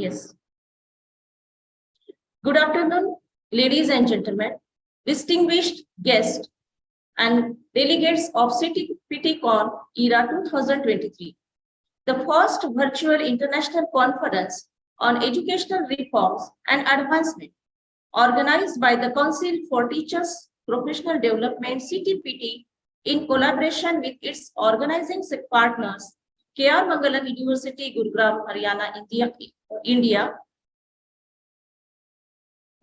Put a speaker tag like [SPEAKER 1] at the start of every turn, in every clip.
[SPEAKER 1] Yes. Good afternoon, ladies and gentlemen, distinguished guests and delegates of Ctpdcon-Era 2023, the first virtual international conference on educational reforms and advancement, organized by the Council for Teachers Professional Development (CTPD) in collaboration with its organizing partners, K.R. Mangalam University, Gurugram, Haryana, India,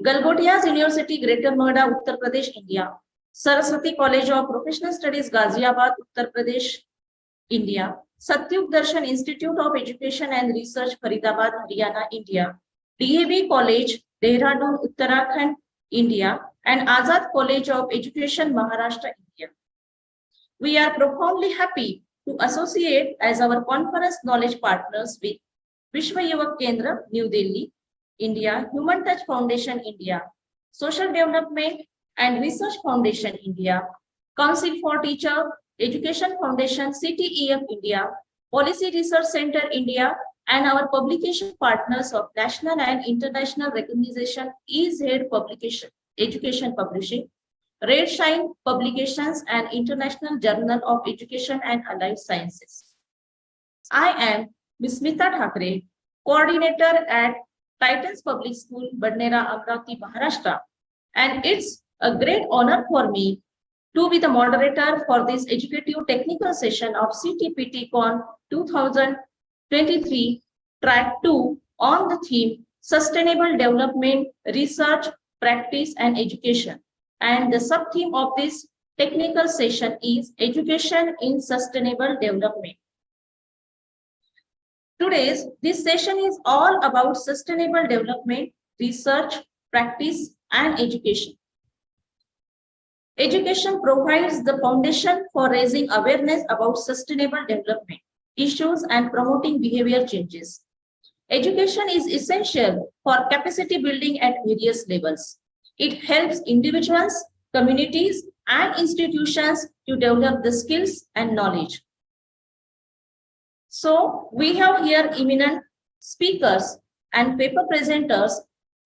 [SPEAKER 1] Galgottias University, Greater Noida, Uttar Pradesh, India, Saraswati College of Professional Studies, Ghaziabad, Uttar Pradesh, India, Satyug Darshan Institute of Education and Research, Faridabad, Haryana, India, DAV College, Dehradun, Uttarakhand, India, and Azad College of Education, Maharashtra, India. We are profoundly happy to associate as our conference knowledge partners with Vishwa Yuvak Kendra, New Delhi, India, Human Touch Foundation, India, Social Development and Research Foundation, India, Council for Teacher Education Foundation, CTEF, India, Policy Research Center, India, and our publication partners of national and international recognition, EZ Publication, Education Publishing, Red Shine Publications, and International Journal of Education and Allied Sciences. I am Ms. Smita Thakre, coordinator at Titans Public School, Badnera, Amravati, Maharashtra, and it's a great honor for me to be the moderator for this educative technical session of Ctpdcon 2023 Track 2 on the theme Sustainable Development, Research, Practice and Education. And the sub-theme of this technical session is Education in Sustainable Development. This session is all about sustainable development, research, practice, and education. Education provides the foundation for raising awareness about sustainable development issues and promoting behavior changes. Education is essential for capacity building at various levels. It helps individuals, communities, and institutions to develop the skills and knowledge. So we have here eminent speakers and paper presenters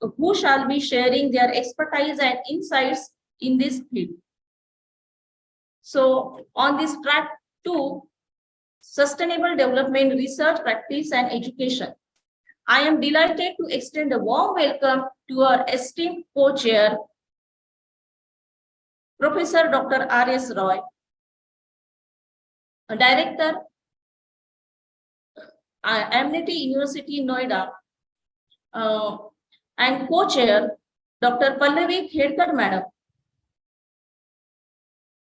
[SPEAKER 1] who shall be sharing their expertise and insights in this field. So on this track 2, Sustainable Development, Research, Practice and Education, I am delighted to extend a warm welcome to our esteemed co-chair, Professor Dr. R.S. Roy, Director, Amity University, Noida, and co-chair, Dr. Pallavi Khedkar Madam,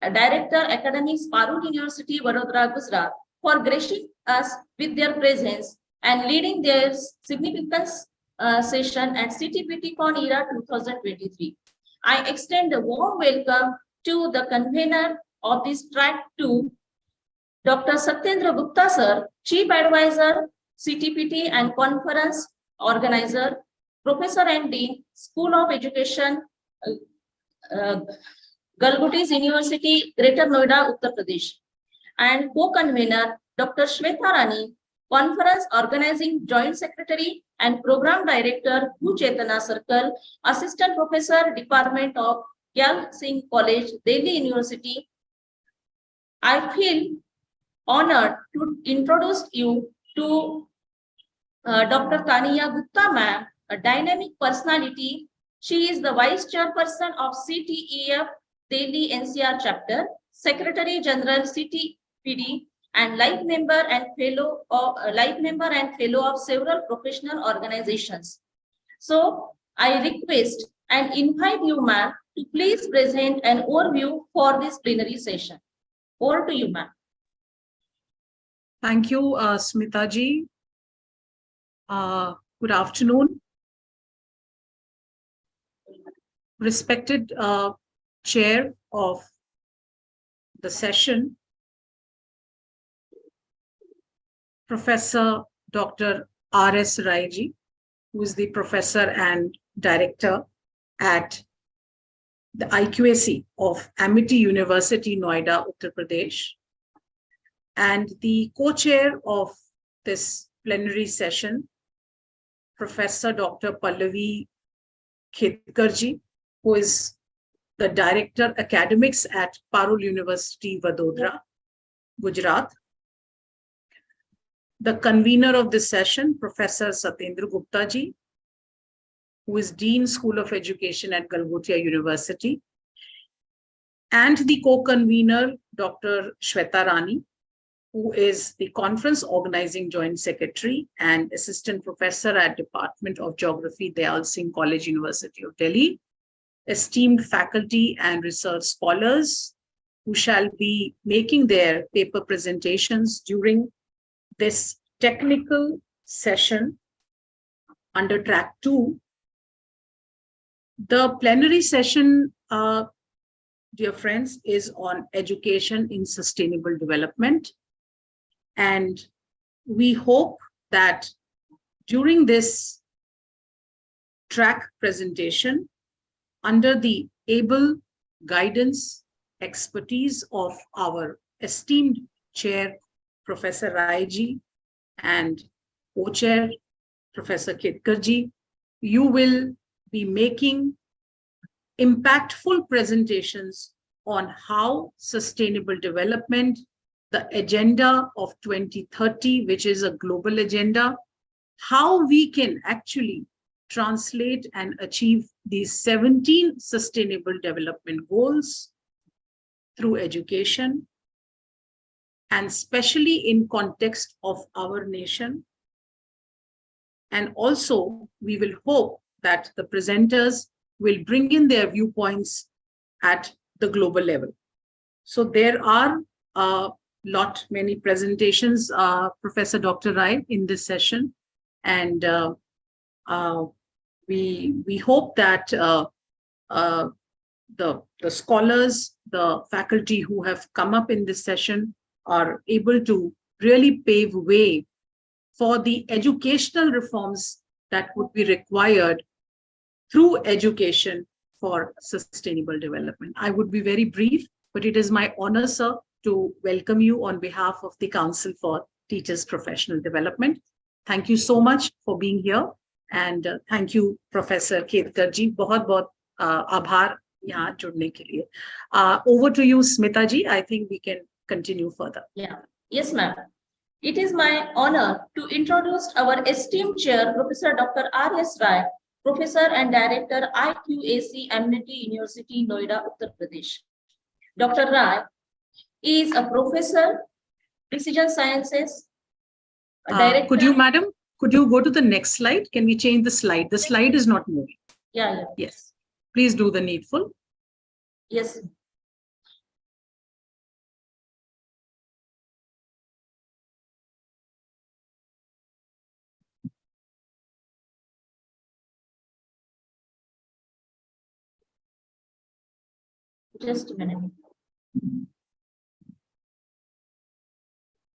[SPEAKER 1] Director, Academics, Parul University, Vadodara, Gujarat, for gracing us with their presence and leading their significant session at Ctpdcon-Era 2023. I extend a warm welcome to the convener of this track 2, Dr. Satyendra Gupta sir, Chief Advisor, CTPT and Conference Organizer, Professor and Dean, School of Education, Galgottias University, Greater Noida, Uttar Pradesh, and co-convener, Dr. Shweta Rani, Conference Organizing Joint Secretary and Program Director, Bhu Chetana Circle, Assistant Professor, Department of Gyal Singh College, Delhi University. I feel honored to introduce you to Dr. Taniya Gupta ma'am, a dynamic personality. She is the Vice Chairperson of CTEF Delhi NCR Chapter, Secretary General CTPD, and life member and fellow of several professional organizations. So I request and invite you, ma'am, to please present an overview for this plenary session. Over to you, ma'am.
[SPEAKER 2] Thank you, Smita ji. Good afternoon. Respected chair of the session, Professor Dr. R.S. Rai ji, who is the professor and director at the IQAC of Amity University, Noida, Uttar Pradesh, and the co-chair of this plenary session, Professor Dr. Pallavi Chetkarji, who is the Director Academics at Parul University, Vadodara, Gujarat. The convener of this session, Professor Satyendra Gupta ji, who is Dean School of Education at Galgotia University, and the co-convener, Dr. Shweta Rani, who is the Conference Organizing Joint Secretary and Assistant Professor at Department of Geography, Dayal Singh College, University of Delhi, esteemed faculty and research scholars who shall be making their paper presentations during this technical session under track 2. The plenary session, dear friends, is on education in sustainable development. And we hope that during this track presentation, under the able guidance, expertise of our esteemed chair, Professor Rai ji, and co-chair, Professor Chetkarji, you will be making impactful presentations on how sustainable development, the agenda of 2030, which is a global agenda, how we can actually translate and achieve these 17 sustainable development goals through education, and especially in context of our nation. And also, we will hope that the presenters will bring in their viewpoints at the global level. So there are many presentations, Professor Dr. Rai, in this session. And we hope that the scholars, the faculty who have come up in this session are able to really pave way for the educational reforms that would be required through education for sustainable development. I would be very brief, but it is my honor, sir, to welcome you on behalf of the Council for Teachers Professional Development. Thank you so much for being here. And thank you, Professor Ketkar ji. बहुत आभार यहाँ जुड़ने के लिए. Over to you, Smita ji. I think we can continue further.
[SPEAKER 1] Yeah. Yes, ma'am. It is my honor to introduce our esteemed chair, Professor Dr. R.S. Rai, Professor and Director, IQAC, Amity University, Noida, Uttar Pradesh. Dr. Rai is a professor, precision sciences, director.
[SPEAKER 2] Could you, madam, could you go to the next slide? Can we change the slide? The slide is not moving.
[SPEAKER 1] Yeah.
[SPEAKER 2] Yes. Please do the needful.
[SPEAKER 1] Yes. Just a minute.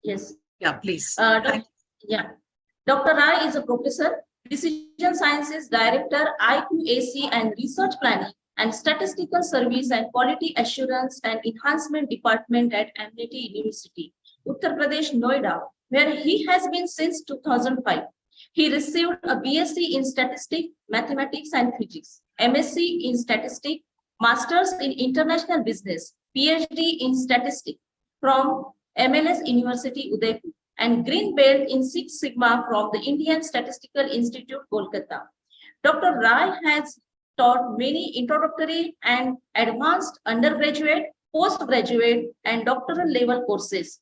[SPEAKER 1] Yes.
[SPEAKER 2] Yeah, please.
[SPEAKER 1] Dr. Rai is a professor, Precision Sciences Director, IQAC and Research Planning and Statistical Service and Quality Assurance and Enhancement Department at Amity University, Uttar Pradesh, Noida, where he has been since 2005. He received a BSc in Statistics, Mathematics and Physics, MSc in Statistics, Masters in International Business, PhD in Statistics from MLS University, Udaipur, and Green Belt in Six Sigma from the Indian Statistical Institute, Kolkata. Dr. Rai has taught many introductory and advanced undergraduate, postgraduate, and doctoral level courses.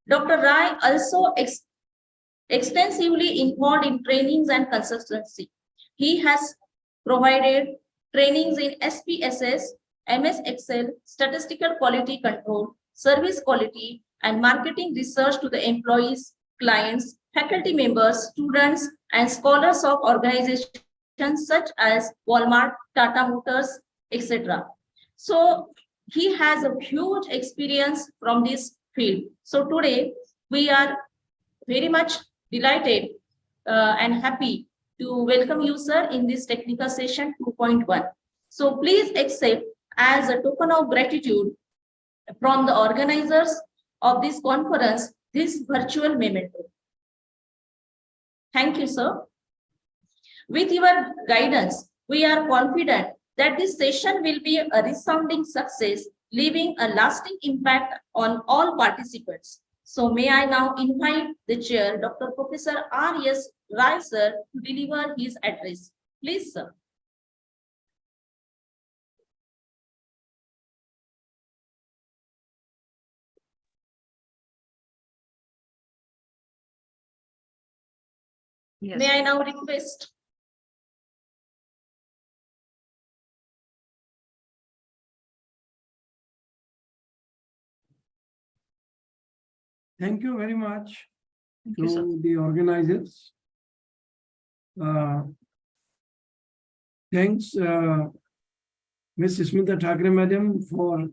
[SPEAKER 1] Dr. Rai also extensively involved in trainings and consultancy. He has provided trainings in SPSS, MS Excel, Statistical Quality Control, Service Quality, and Marketing Research to the employees, clients, faculty members, students, and scholars of organizations such as Walmart, Tata Motors, etc. So he has a huge experience from this field. So today we are very much delighted and happy to welcome you, sir, in this technical session 2.1. So please accept as a token of gratitude from the organizers of this conference, this virtual memento. Thank you, sir. With your guidance, we are confident that this session will be a resounding success, leaving a lasting impact on all participants. So may I now invite the chair, Dr. Professor R.S. Rai sir, to deliver his address. Please, sir.
[SPEAKER 2] Yes.
[SPEAKER 1] May I now request?
[SPEAKER 3] Thank you very much
[SPEAKER 2] Thank you, sir.
[SPEAKER 3] to the organizers. Thanks, Ms. Smita Thakre Madam, for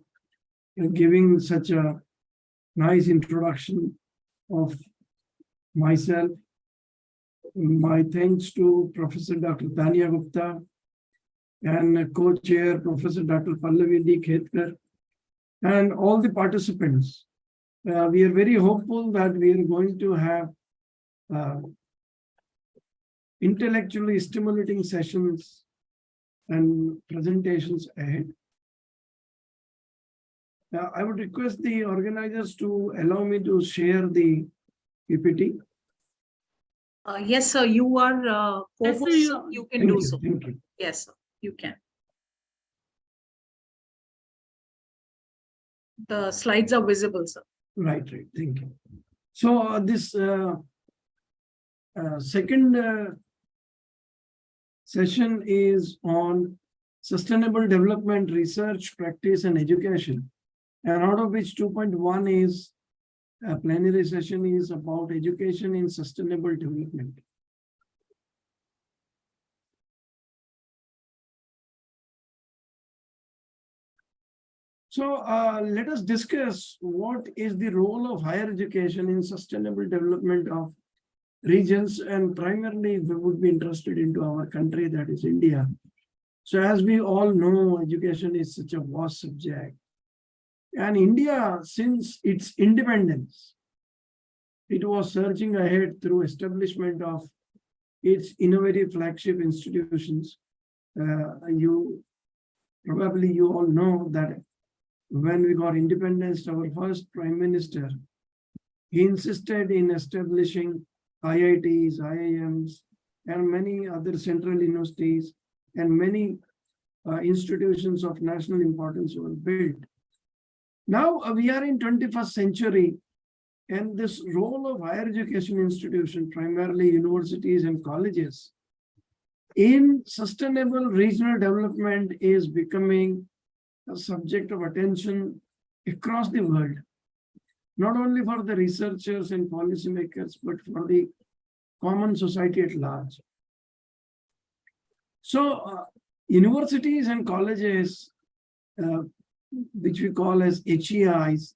[SPEAKER 3] giving such a nice introduction of myself. My thanks to Professor Dr. Tania Gupta and co-chair Professor Dr. Pallavi D. Khetkar and all the participants. We are very hopeful that we are going to have intellectually stimulating sessions and presentations ahead. Now, I would request the organizers to allow me to share the PPT.
[SPEAKER 2] Yes, sir. You are
[SPEAKER 3] Yes, sir,
[SPEAKER 2] co-host, so you can
[SPEAKER 3] Thank
[SPEAKER 2] do
[SPEAKER 3] you,
[SPEAKER 2] so.
[SPEAKER 3] thank you.
[SPEAKER 2] Yes, sir. You can. The slides are visible, sir.
[SPEAKER 3] Right, thank you. So this second session is on sustainable development, research, practice, and education. And out of which 2.1 is a plenary session is about education in sustainable development. So let us discuss what is the role of higher education in sustainable development of regions, and primarily we would be interested into our country, that is India. So as we all know, education is such a vast subject. And India, since its independence, it was surging ahead through establishment of its innovative flagship institutions. You all know that when we got independence, our first Prime Minister, he insisted in establishing IITs, IIMs, and many other central universities, and many institutions of national importance were built. Now we are in 21st century, and this role of higher education institutions, primarily universities and colleges, in sustainable regional development is becoming a subject of attention across the world, not only for the researchers and policymakers, but for the common society at large. So universities and colleges, which we call as HEIs,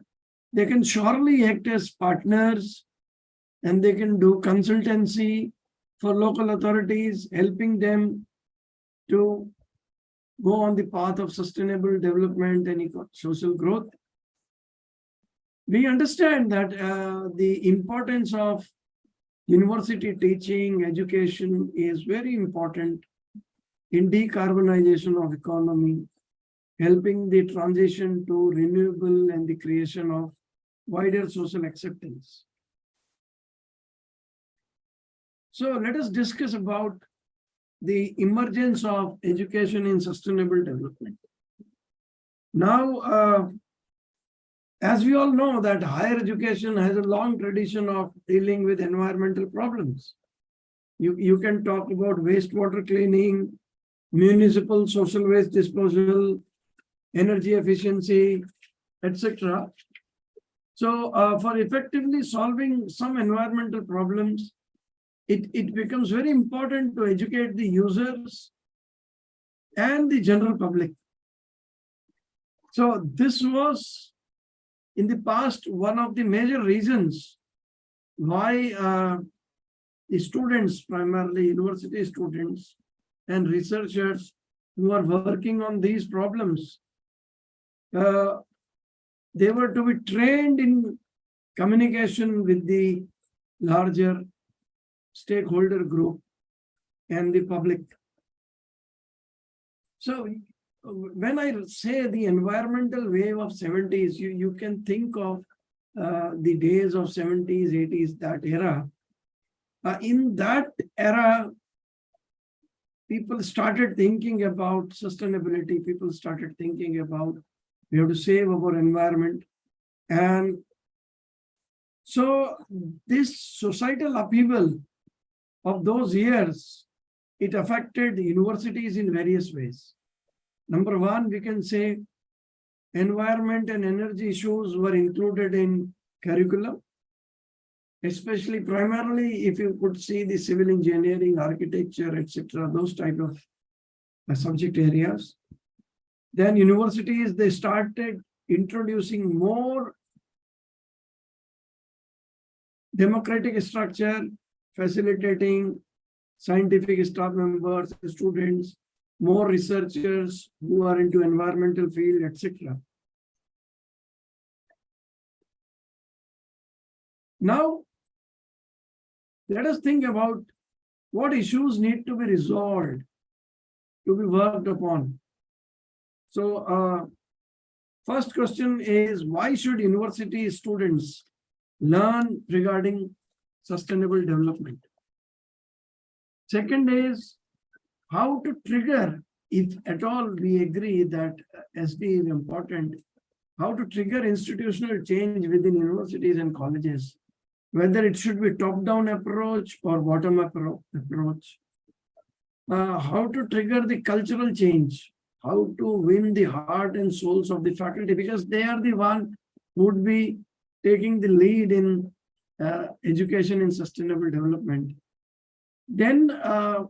[SPEAKER 3] they can surely act as partners, and they can do consultancy for local authorities, helping them to go on the path of sustainable development and social growth. We understand that the importance of university teaching, education is very important in decarbonization of economy, helping the transition to renewable and the creation of wider social acceptance. So let us discuss about the emergence of education in sustainable development. Now, as we all know that higher education has a long tradition of dealing with environmental problems. You can talk about wastewater cleaning, municipal social waste disposal, energy efficiency, etc. So for effectively solving some environmental problems, it becomes very important to educate the users and the general public. So this was in the past one of the major reasons why the students, primarily university students and researchers who are working on these problems, they were to be trained in communication with the larger stakeholder group, and the public. So when I say the environmental wave of 70s, you can think of the days of 70s, 80s, that era. In that era, people started thinking about sustainability. People started thinking about we have to save our environment. And so this societal upheaval of those years, it affected universities in various ways. Number one, we can say environment and energy issues were included in curriculum, especially primarily if you could see the civil engineering, architecture, etc., those type of subject areas. Then universities, they started introducing more democratic structure, facilitating scientific staff members, students, more researchers who are into environmental field, etc. Now, let us think about what issues need to be resolved, to be worked upon. So, first question is, why should university students learn regarding sustainable development? Second is, how to trigger, if at all we agree that SD is important, how to trigger institutional change within universities and colleges, whether it should be top-down approach or bottom-up approach. How to trigger the cultural change, how to win the heart and souls of the faculty, because they are the one who would be taking the lead in education in sustainable development. Then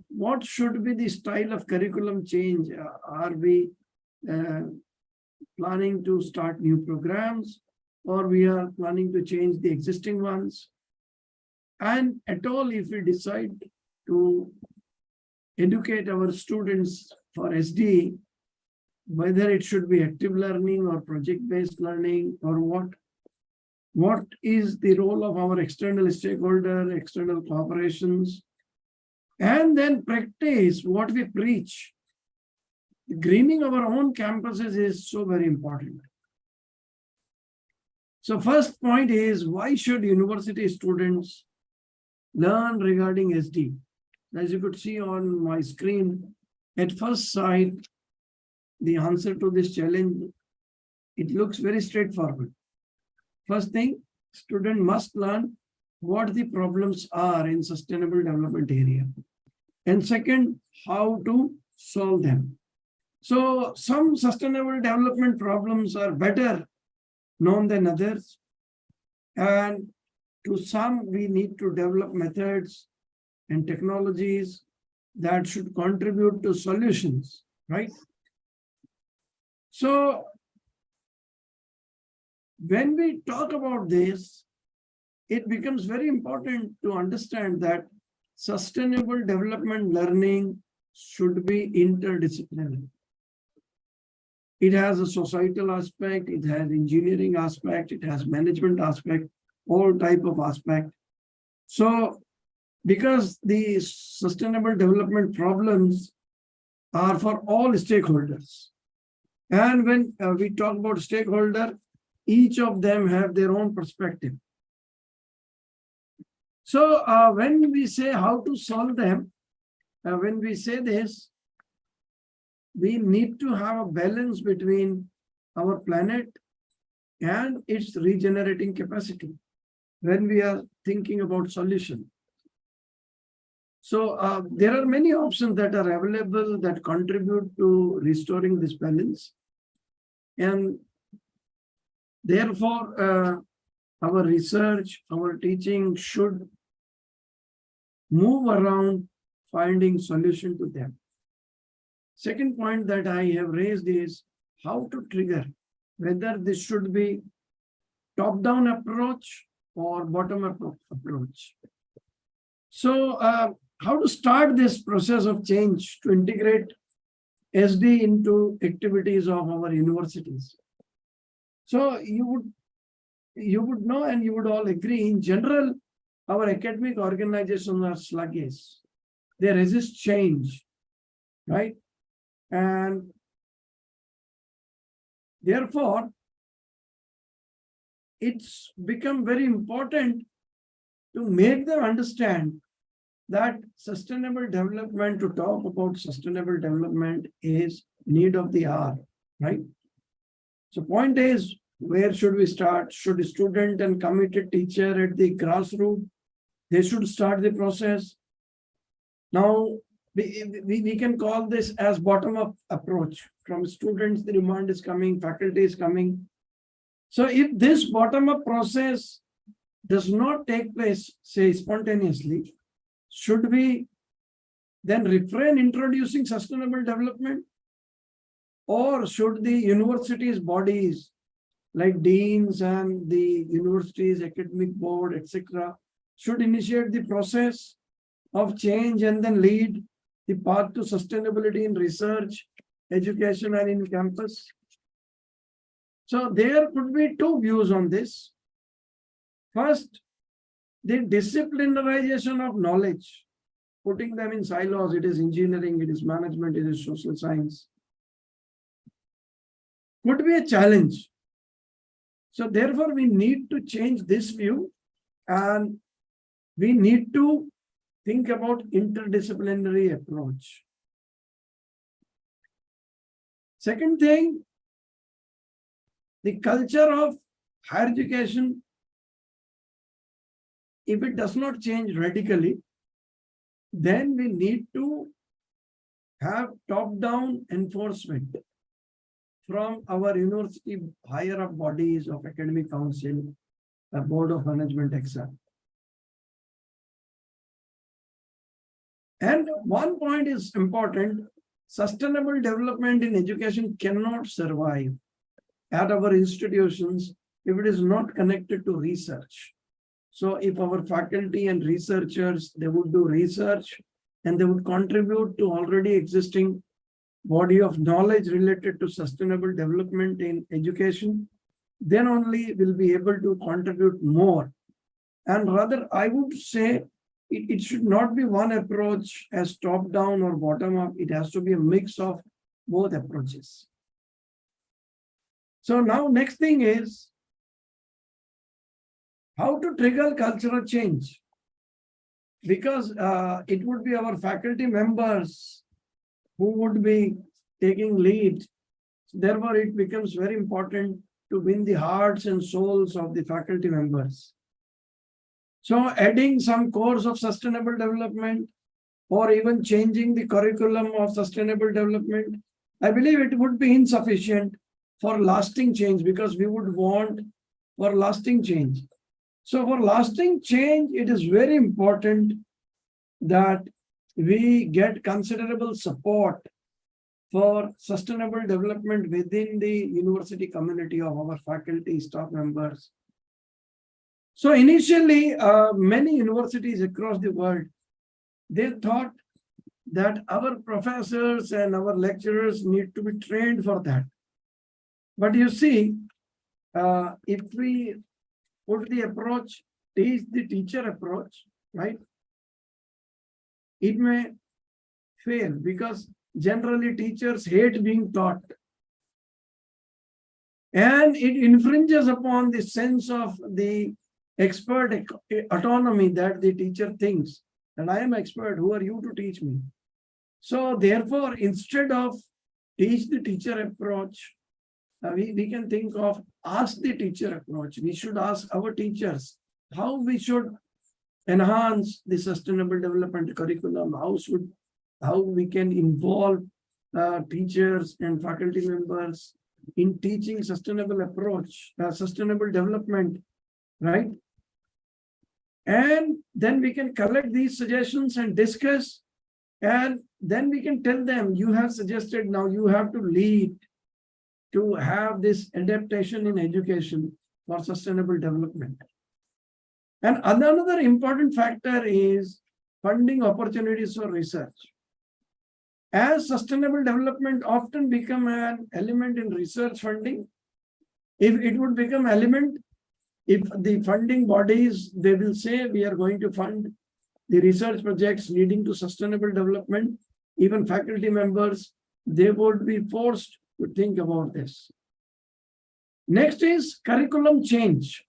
[SPEAKER 3] what should be the style of curriculum change? Are we planning to start new programs, or we are planning to change the existing ones? And at all, if we decide to educate our students for SD, whether it should be active learning or project-based learning or what is the role of our external stakeholder, external cooperations, and then practice what we preach. Greening our own campuses is so very important. So first point is, why should university students learn regarding SD? As you could see on my screen, at first sight, the answer to this challenge, it looks very straightforward. First thing, student must learn what the problems are in sustainable development area. And second, how to solve them. So some sustainable development problems are better known than others. And to some, we need to develop methods and technologies that should contribute to solutions, right? So when we talk about this, it becomes very important to understand that sustainable development learning should be interdisciplinary. It has a societal aspect, it has engineering aspect, it has management aspect, all type of aspect. So because the sustainable development problems are for all stakeholders. And when we talk about stakeholder, each of them have their own perspective. So when we say how to solve them, when we say this, we need to have a balance between our planet and its regenerating capacity when we are thinking about solution. So there are many options that are available that contribute to restoring this balance. And therefore, our research, our teaching should move around finding solution to them. Second point that I have raised is how to trigger, whether this should be top-down approach or bottom-up approach. So how to start this process of change to integrate SD into activities of our universities. So you would know, and you would all agree, in general, our academic organizations are sluggish. they resist change, right? And therefore, it's become very important to make them understand that sustainable development, to talk about sustainable development, is need of the hour, right? So point is, where should we start? Should a student and committed teacher at the grassroots, they should start the process. Now, we can call this as bottom-up approach. From students, the demand is coming, faculty is coming. So if this bottom-up process does not take place, say, spontaneously, should we then refrain introducing sustainable development? Or should the universities' bodies, like deans and the universities, academic board, etc., should initiate the process of change and then lead the path to sustainability in research, education, and in campus? So there could be two views on this. First, the disciplinarization of knowledge, putting them in silos. It is engineering, it is management, it is social science, could be a challenge. So therefore, we need to change this view, and we need to think about interdisciplinary approach. Second thing, the culture of higher education, if it does not change radically, then we need to have top-down enforcement from our university higher up bodies of academic council, the board of management, etc. And one point is important: sustainable development in education cannot survive at our institutions if it is not connected to research. So if our faculty and researchers, they would do research and they would contribute to already existing body of knowledge related to sustainable development in education, then only we'll be able to contribute more. And rather, I would say it should not be one approach as top down or bottom up. It has to be a mix of both approaches. So now next thing is how to trigger cultural change, because it would be our faculty members who would be taking lead. Therefore, it becomes very important to win the hearts and souls of the faculty members. So adding some course of sustainable development or even changing the curriculum of sustainable development, I believe it would be insufficient for lasting change, because we would want for lasting change. So for lasting change, it is very important that we get considerable support for sustainable development within the university community of our faculty, staff members. So initially, many universities across the world, they thought that our professors and our lecturers need to be trained for that. But you see, if we put the approach, teach the teacher approach, right? It may fail, because generally teachers hate being taught. And it infringes upon the sense of the expert autonomy that the teacher thinks, and I am expert, who are you to teach me? So therefore, instead of teach the teacher approach, we can think of ask the teacher approach. We should ask our teachers how we should enhance the sustainable development curriculum, how we can involve teachers and faculty members in teaching sustainable approach, sustainable development, right? And then we can collect these suggestions and discuss, and then we can tell them, you have suggested, now you have to lead to have this adaptation in education for sustainable development. And another important factor is funding opportunities for research. As sustainable development often become an element in research funding, if it would become element, if the funding bodies, they will say we are going to fund the research projects leading to sustainable development, even faculty members, they would be forced to think about this. Next is curriculum change.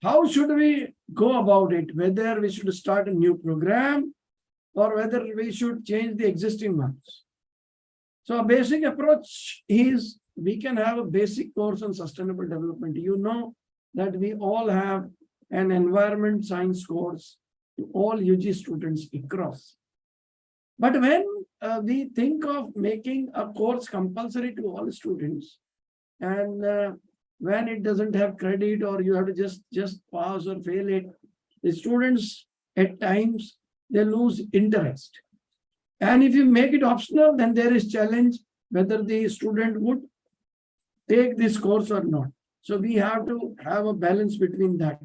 [SPEAKER 3] How should we go about it? Whether we should start a new program or whether we should change the existing ones. So a basic approach is we can have a basic course on sustainable development. You know that we all have an environment science course to all UG students across. But when we think of making a course compulsory to all students, and when it doesn't have credit or you have to just pass or fail it, the students at times they lose interest. And if you make it optional, then there is challenge whether the student would take this course or not. So we have to have a balance between that.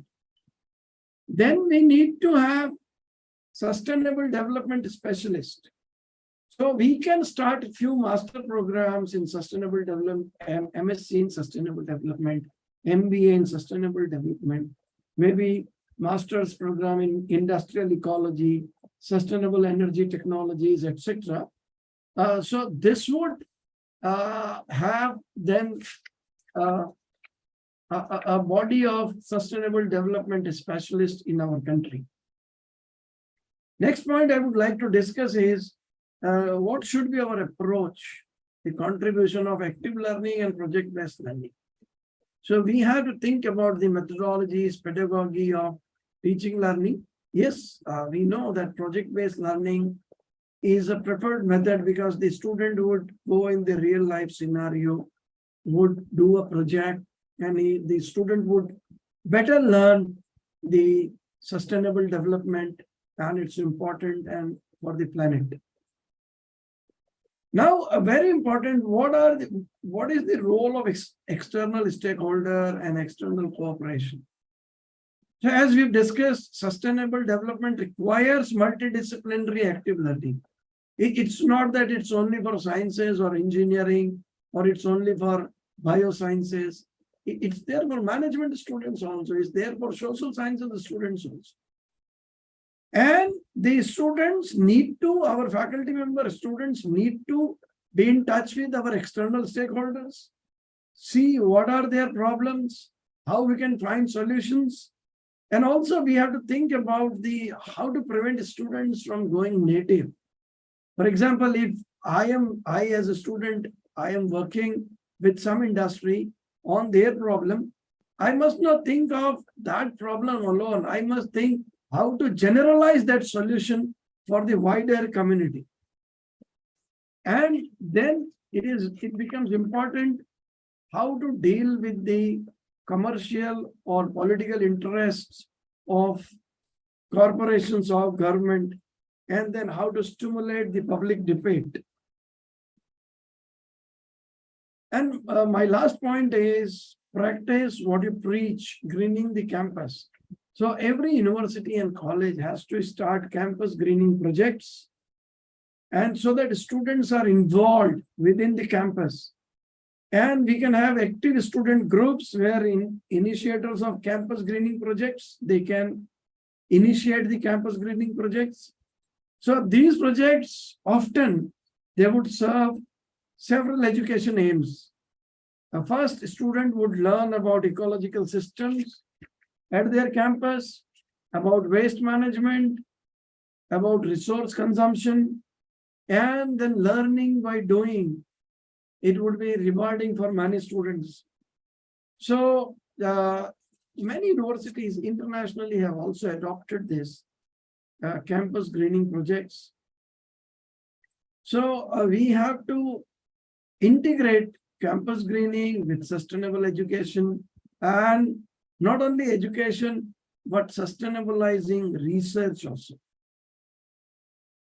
[SPEAKER 3] Then we need to have sustainable development specialist. So we can start a few master programs in sustainable development, MSc in sustainable development, MBA in sustainable development, maybe master's program in industrial ecology, sustainable energy technologies, etc. So this would have then a body of sustainable development specialists in our country. Next point I would like to discuss is what should be our approach, the contribution of active learning and project-based learning. So we have to think about the methodologies, pedagogy of teaching learning. Yes, we know that project-based learning is a preferred method because the student would go in the real life scenario, would do a project, and the student would better learn the sustainable development and it's important and for the planet. Now, a very important, what is the role of external stakeholder and external cooperation? So as we've discussed, sustainable development requires multidisciplinary active learning. It's not that it's only for sciences or engineering, or it's only for biosciences. It's there for management students also. It's there for social sciences students also. And the students need to, our faculty member students need to be in touch with our external stakeholders, see what are their problems, how we can find solutions. And also we have to think about how to prevent students from going native. For example, if I as a student, I am working with some industry on their problem, I must not think of that problem alone. I must think how to generalize that solution for the wider community. And then it becomes important how to deal with the commercial or political interests of corporations of government, and then how to stimulate the public debate. And my last point is practice what you preach, greening the campus. So every university and college has to start campus greening projects, and so that students are involved within the campus. And we can have active student groups where initiators of campus greening projects, they can initiate the campus greening projects. So these projects often, they would serve several education aims. The first, student would learn about ecological systems at their campus, about waste management, about resource consumption, and then learning by doing. It would be rewarding for many students. So many universities internationally have also adopted this campus greening projects. So we have to integrate campus greening with sustainable education, and not only education, but sustainabilizing research also.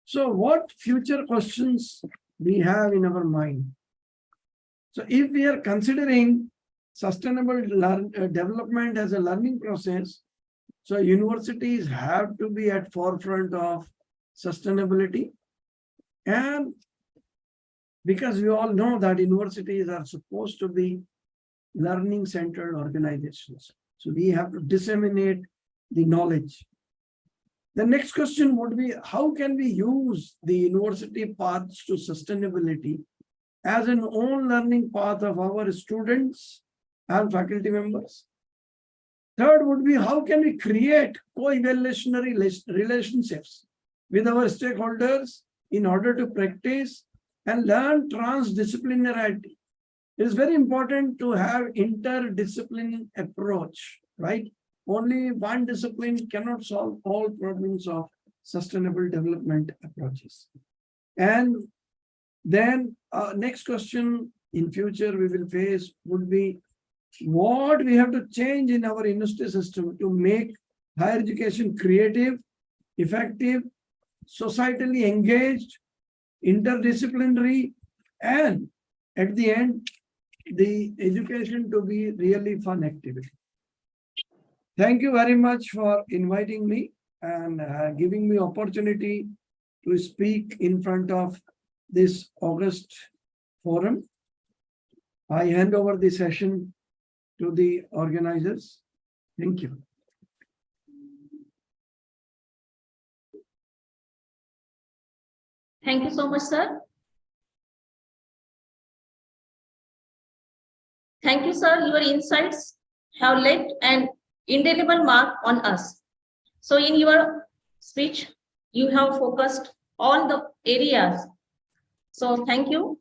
[SPEAKER 3] So what future questions we have in our mind? So if we are considering sustainable development as a learning process, so universities have to be at forefront of sustainability. And because we all know that universities are supposed to be learning-centered organizations. So we have to disseminate the knowledge. The next question would be, how can we use the university paths to sustainability as an own learning path of our students and faculty members? Third would be, how can we create co-evaluationary relationships with our stakeholders in order to practice and learn transdisciplinarity? It is very important to have interdisciplinary approach, right? Only one discipline cannot solve all problems of sustainable development approaches. And then next question in future we will face would be, what we have to change in our university system to make higher education creative, effective, societally engaged, interdisciplinary, and at the end, the education to be really fun activity. Thank you very much for inviting me and giving me opportunity to speak in front of this August forum. I hand over the session to the organizers. Thank you.
[SPEAKER 1] Thank you so much, sir. Thank you, sir. Your insights have left an indelible mark on us. So in your speech, you have focused all the areas. So thank you.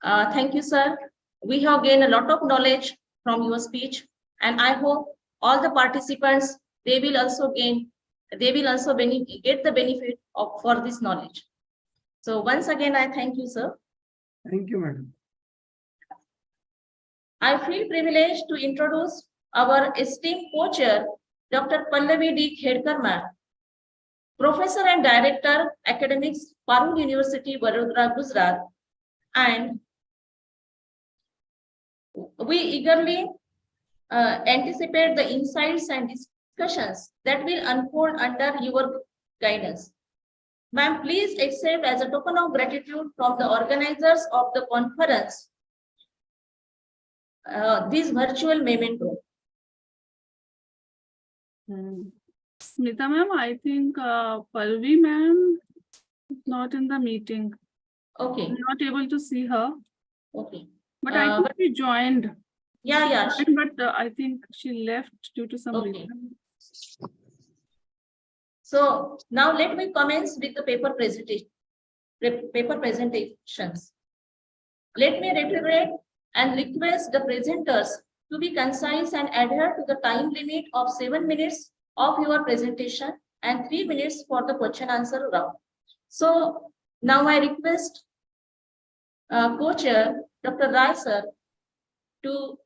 [SPEAKER 1] Thank you, sir. We have gained a lot of knowledge from your speech, and I hope all the participants, they will also get the benefit for this knowledge. So once again, I thank you, sir.
[SPEAKER 3] Thank you, madam.
[SPEAKER 1] I feel privileged to introduce our esteemed co-chair, Dr. Pallavi D. Khedkar ma'am, Professor and Director, Academics, Parul University, Vadodara, Gujarat, and we eagerly anticipate the insights and discussions that will unfold under your guidance. Ma'am, please accept as a token of gratitude from the organizers of the conference this virtual memento.
[SPEAKER 4] Smita ma'am, I think Pallavi ma'am is not in the meeting.
[SPEAKER 1] Okay.
[SPEAKER 4] I'm not able to see her.
[SPEAKER 1] Okay.
[SPEAKER 4] But I think she joined.
[SPEAKER 1] Yeah.
[SPEAKER 4] But I think she left due to some reason.
[SPEAKER 1] So now let me commence with the paper presentations. Let me reiterate and request the presenters to be concise and adhere to the time limit of 7 minutes of your presentation and 3 minutes for the question answer round. So now I request co-chair Dr. Rai sir to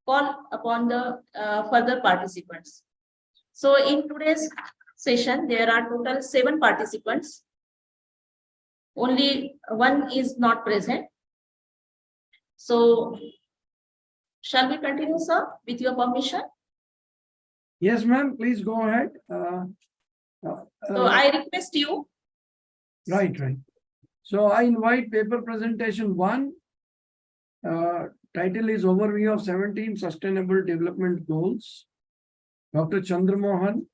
[SPEAKER 1] call upon the further participants. So in today's session, there are total 7 participants. Only one is not present. So shall we continue, sir, with your permission?
[SPEAKER 3] Yes, ma'am, please go ahead.
[SPEAKER 1] So I request you.
[SPEAKER 3] Right. So I invite paper presentation 1. Title is Overview of 17 Sustainable Development Goals. Dr. Chandramohan,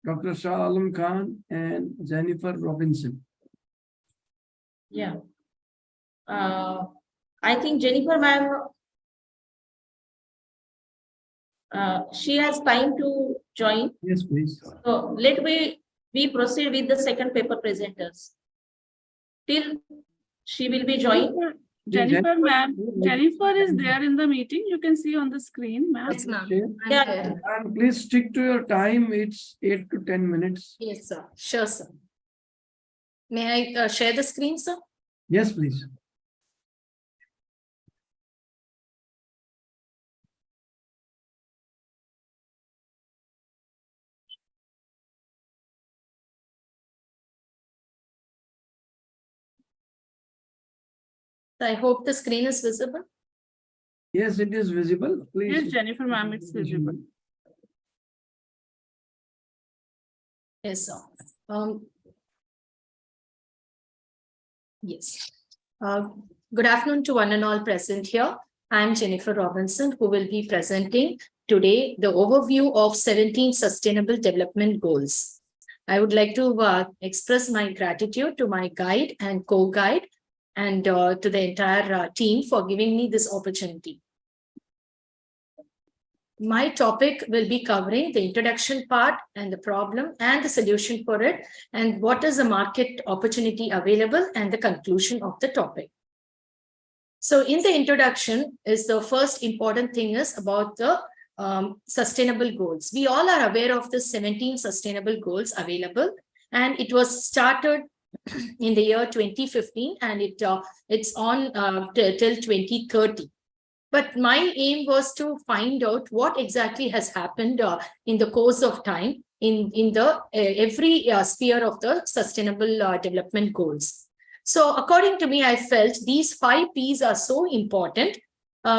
[SPEAKER 3] Dr. Shah Alam Khan, and Jennifer Robinson.
[SPEAKER 1] Yeah. I think Jennifer ma'am, she has time to join.
[SPEAKER 3] Yes, please.
[SPEAKER 1] So let we proceed with the second paper presenters. Till she will be joined.
[SPEAKER 4] Jennifer ma'am, Jennifer is there in the meeting. You can see on the screen, ma'am.
[SPEAKER 5] Yes, ma'am.
[SPEAKER 1] Yeah.
[SPEAKER 3] And please stick to your time. It's 8 to 10 minutes.
[SPEAKER 5] Yes, sir. Sure, sir. May I share the screen, sir?
[SPEAKER 3] Yes, please.
[SPEAKER 5] I hope the screen is visible.
[SPEAKER 3] Yes, it is visible. Please.
[SPEAKER 4] Yes, Jennifer ma'am, it's visible.
[SPEAKER 5] Yes, sir. Yes. Good afternoon to one and all present here. I'm Jennifer Robinson, who will be presenting today the overview of 17 Sustainable Development Goals. I would like to express my gratitude to my guide and co-guide and to the entire team for giving me this opportunity. My topic will be covering the introduction part and the problem and the solution for it, and what is the market opportunity available, and the conclusion of the topic. So in the introduction is the first important thing is about the sustainable goals. We all are aware of the 17 sustainable goals available, and it was started in the year 2015, and it's on till 2030. But my aim was to find out what exactly has happened in the course of time in the every sphere of the sustainable development goals. So according to me, I felt these 5 P's are so important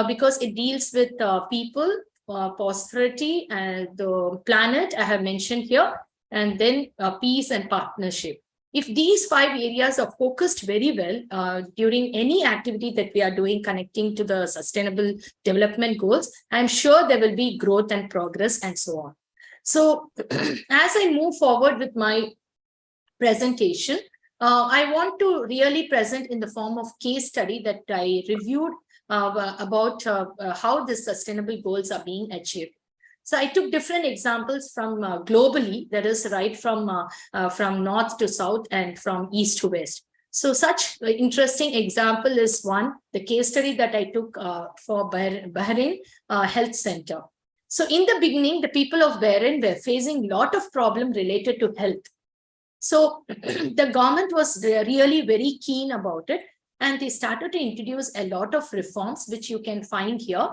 [SPEAKER 5] because it deals with people, prosperity, and the planet I have mentioned here, and then peace and partnership. If these 5 areas are focused very well during any activity that we are doing connecting to the sustainable development goals, I'm sure there will be growth and progress and so on. So as I move forward with my presentation, I want to really present in the form of case study that I reviewed about how the sustainable goals are being achieved. So I took different examples from globally, that is right from north to south and from east to west. So such interesting example is one, the case study that I took for Bahrain Health Center. So in the beginning, the people of Bahrain were facing a lot of problems related to health. So the government was really very keen about it, and they started to introduce a lot of reforms, which you can find here.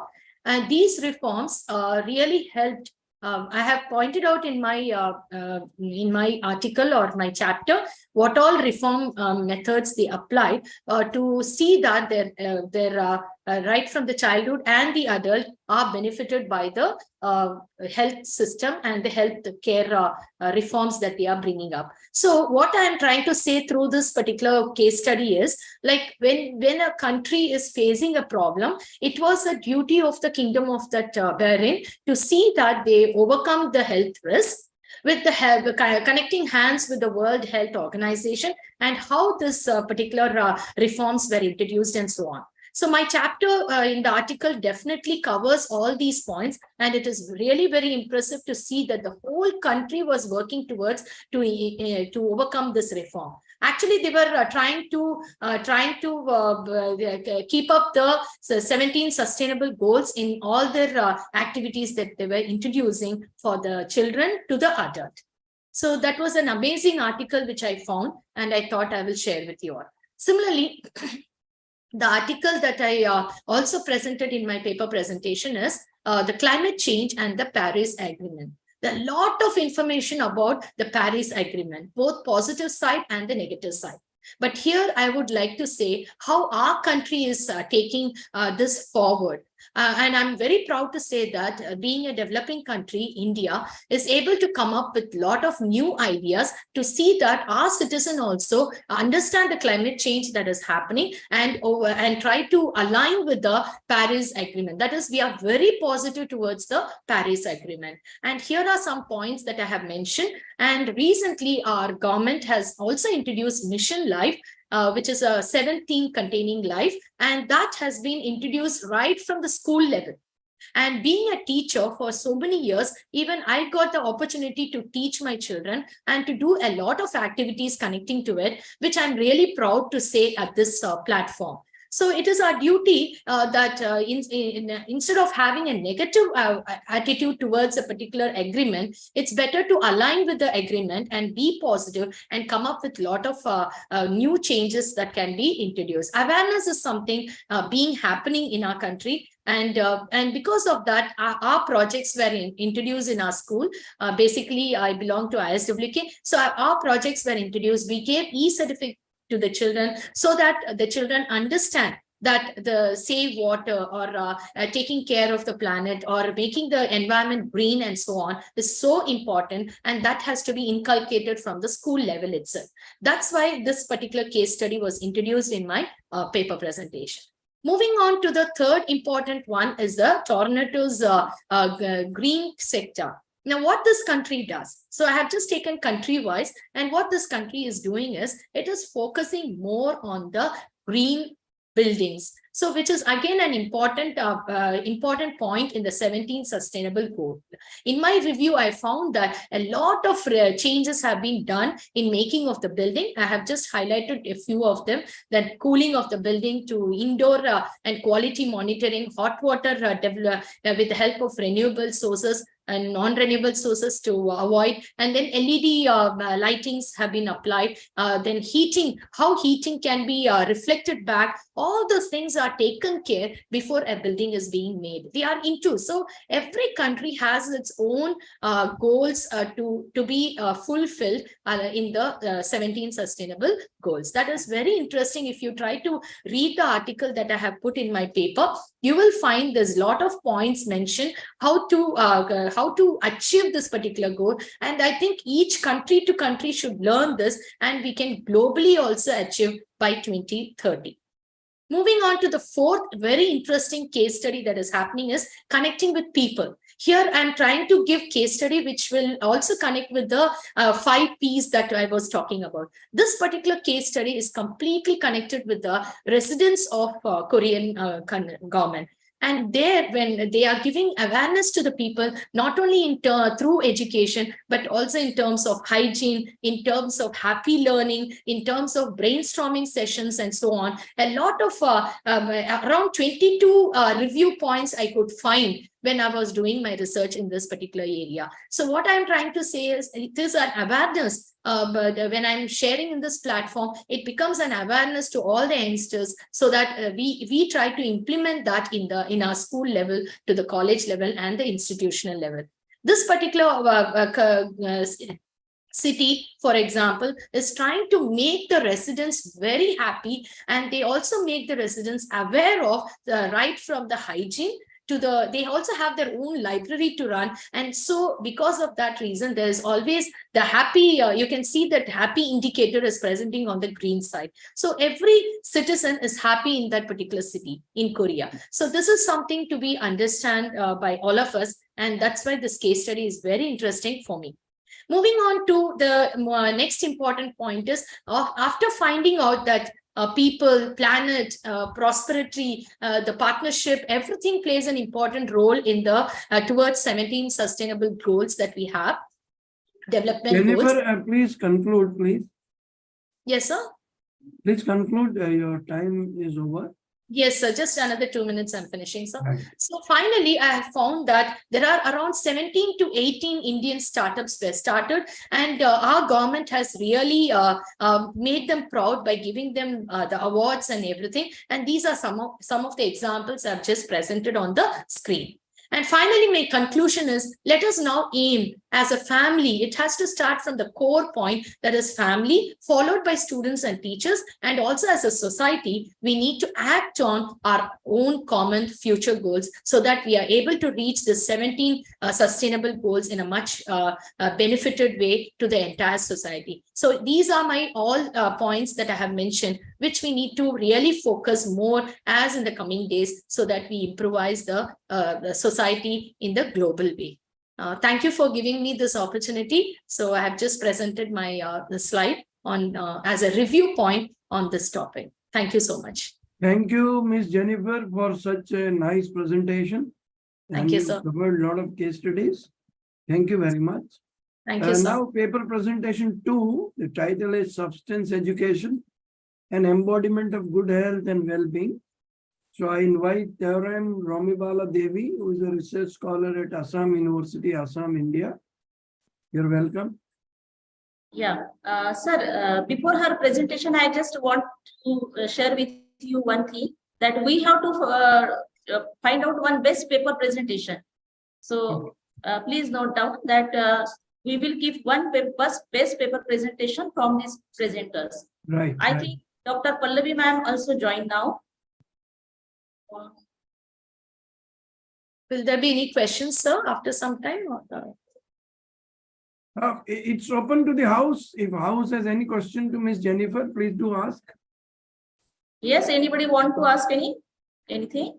[SPEAKER 5] And these reforms really helped. I have pointed out in my article or my chapter what all reform methods they applied to see that their right from the childhood and the adult are benefited by the health system and the health care reforms that they are bringing up. So what I am trying to say through this particular case study is, like, when a country is facing a problem, it was a duty of the kingdom of that Bahrain to see that they overcome the health risk with the help, connecting hands with the World Health Organization, and how this particular reforms were introduced and so on. So my chapter in the article definitely covers all these points, and it is really very impressive to see that the whole country was working towards to overcome this reform. Actually, they were trying to keep up the 17 sustainable goals in all their activities that they were introducing for the children to the adult. So that was an amazing article which I found, and I thought I will share with you all. Similarly, the article that I also presented in my paper presentation is the climate change and the Paris Agreement. There are a lot of information about the Paris Agreement, both positive side and the negative side. But here I would like to say how our country is taking this forward. And I'm very proud to say that being a developing country, India is able to come up with a lot of new ideas to see that our citizens also understand the climate change that is happening and try to align with the Paris Agreement. That is, we are very positive towards the Paris Agreement. And here are some points that I have mentioned. And recently, our government has also introduced Mission Life, which is a 17 containing life, and that has been introduced right from the school level. And being a teacher for so many years, even I got the opportunity to teach my children and to do a lot of activities connecting to it, which I'm really proud to say at this platform. So it is our duty that instead of having a negative attitude towards a particular agreement, it's better to align with the agreement and be positive and come up with a lot of new changes that can be introduced. Awareness is something being happening in our country. And because of that, our projects were introduced in our school. Basically, I belong to ISWK. So our projects were introduced. We gave e-certificate to the children so that the children understand that the save water or taking care of the planet or making the environment green and so on is so important, and that has to be inculcated from the school level itself. That's why this particular case study was introduced in my paper presentation. Moving on to the third important one is the Toronto's green sector. Now, what this country does, so I have just taken country-wise, and what this country is doing is, it is focusing more on the green buildings. So, which is again an important point in the 17th Sustainable Goal. In my review, I found that a lot of changes have been done in making of the building. I have just highlighted a few of them, that cooling of the building to indoor and quality monitoring, hot water with the help of renewable sources and non-renewable sources to avoid, and then LED lightings have been applied, then heating, how heating can be reflected back, all those things are taken care before a building is being made. They are into, so every country has its own goals to be fulfilled in the 17 sustainable goals. That is very interesting. If you try to read the article that I have put in my paper, you will find there's a lot of points mentioned how to achieve this particular goal. And I think each country to country should learn this, and we can globally also achieve by 2030. Moving on to the fourth very interesting case study that is happening is connecting with people. Here I'm trying to give case study which will also connect with the 5 Ps that I was talking about. This particular case study is completely connected with the residents of Korean government. And there, when they are giving awareness to the people, not only in through education, but also in terms of hygiene, in terms of happy learning, in terms of brainstorming sessions, and so on. A lot of around 22 review points I could find when I was doing my research in this particular area. So what I'm trying to say is, it is an awareness, but when I'm sharing in this platform, it becomes an awareness to all the youngsters, so that we try to implement that in our school level, to the college level, and the institutional level. This particular city, for example, is trying to make the residents very happy, and they also make the residents aware of the right from the hygiene to the, they also have their own library to run. And so because of that reason, there is always the happy, you can see that happy indicator is presenting on the green side. So every citizen is happy in that particular city in Korea. So this is something to be understand by all of us. And that's why this case study is very interesting for me. Moving on to the next important point is, after finding out that people, planet, prosperity, the partnership, everything plays an important role in the towards 17 sustainable goals that we have. Development goals.
[SPEAKER 3] Jennifer, please conclude, please.
[SPEAKER 5] Yes, sir.
[SPEAKER 3] Please conclude. Your time is over.
[SPEAKER 5] Yes, sir. Just another 2 minutes, I'm finishing, sir.
[SPEAKER 3] Right.
[SPEAKER 5] So finally, I have found that there are around 17 to 18 Indian startups were started, and our government has really made them proud by giving them the awards and everything. And these are some of the examples I've just presented on the screen. And finally, my conclusion is, let us now aim as a family. It has to start from the core point, that is family, followed by students and teachers. And also as a society, we need to act on our own common future goals, so that we are able to reach the 17 sustainable goals in a much benefited way to the entire society. So these are my all points that I have mentioned, which we need to really focus more as in the coming days, so that we improvise the society in the global way. Thank you for giving me this opportunity. So I have just presented my the slide on as a review point on this topic. Thank you so much.
[SPEAKER 3] Thank you, Ms. Jennifer, for such a nice presentation.
[SPEAKER 5] Thank you, sir.
[SPEAKER 3] Covered a lot of case studies. Thank you very much.
[SPEAKER 5] Thank you, sir.
[SPEAKER 3] Now, paper presentation 2. The title is Substance Education, an Embodiment of Good Health and Well-Being. So I invite Theorem Romibala Devi, who is a research scholar at Assam University, Assam, India. You're welcome.
[SPEAKER 1] Yeah, sir, before her presentation, I just want to share with you one thing, that we have to find out one best paper presentation. So please note down that we will give one best paper presentation from these presenters.
[SPEAKER 3] Right.
[SPEAKER 1] I think Dr. Pallavi ma'am also joined now.
[SPEAKER 5] Will there be any questions, sir, after some time? Or
[SPEAKER 3] It's open to the house. If house has any question to Ms. Jennifer, please do ask.
[SPEAKER 1] Yes, anybody want to ask anything?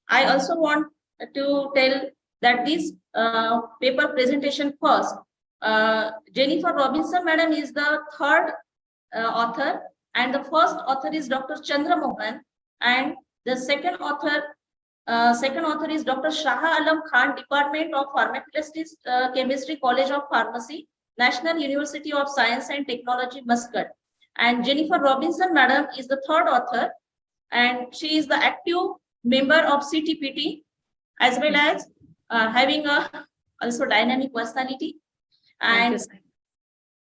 [SPEAKER 1] I also want to tell that this paper presentation first. Jennifer Robinson, madam, is the third author, and the first author is Dr. Chandra Mohan, and the second author is Dr. Shah Alam Khan, Department of Pharmaceutics, Chemistry, College of Pharmacy, National University of Science and Technology, Muscat. And Jennifer Robinson, madam, is the third author, and she is the active member of CTPT, as well as having a also dynamic personality. And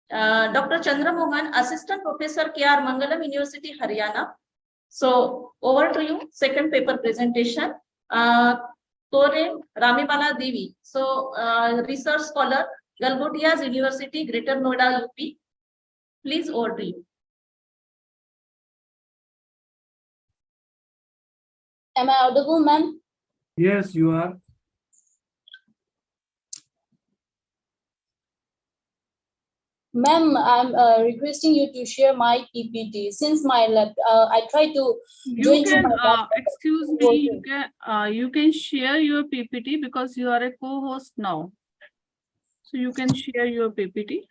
[SPEAKER 1] Dr. Chandra Mohan, Assistant Professor KR Mangalam, University, Haryana. So over to you, second paper presentation. Tore Ramibala Devi, so research scholar, Galgodias University, Greater Noida, UP. Please, over to you.
[SPEAKER 6] Am I audible, ma'am?
[SPEAKER 3] Yes, you are.
[SPEAKER 6] Ma'am, I'm requesting you to share my PPT since my lab. I tried to
[SPEAKER 4] You
[SPEAKER 6] join to
[SPEAKER 4] can,
[SPEAKER 6] my lab.
[SPEAKER 4] excuse me, you can share your PPT because you are a co-host now. So you can share your PPT.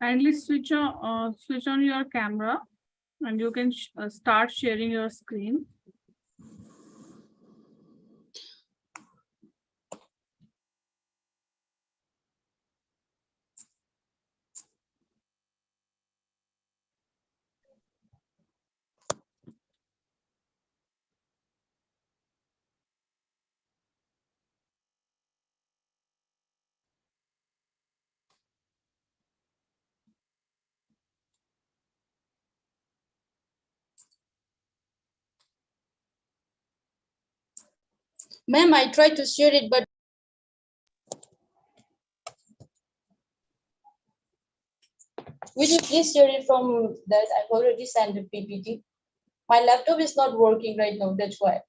[SPEAKER 4] Kindly switch on your camera, and you can start sharing your screen.
[SPEAKER 6] Ma'am, I tried to share it, but will you please share it from that? I've already sent the PPT. My laptop is not working right now, that's why.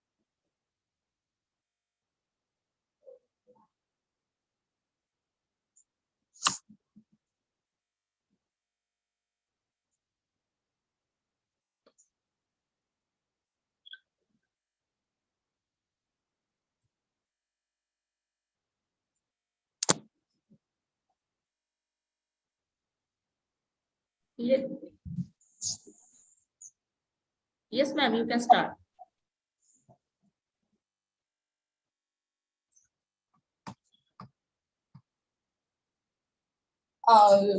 [SPEAKER 1] Yes, yes, ma'am, you can start.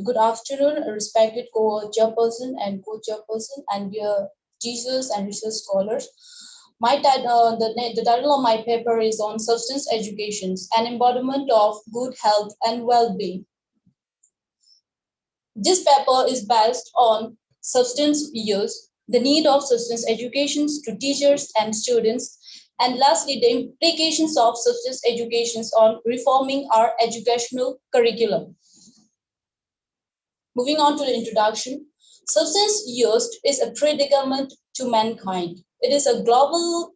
[SPEAKER 6] Good afternoon, respected co-chairperson and co-chairperson and dear teachers and research scholars. My title, the title of my paper is on substance education, an embodiment of good health and well-being. This paper is based on substance use, the need of substance education to teachers and students, and lastly, the implications of substance education on reforming our educational curriculum. Moving on to the introduction, substance use is a predicament to mankind. It is a global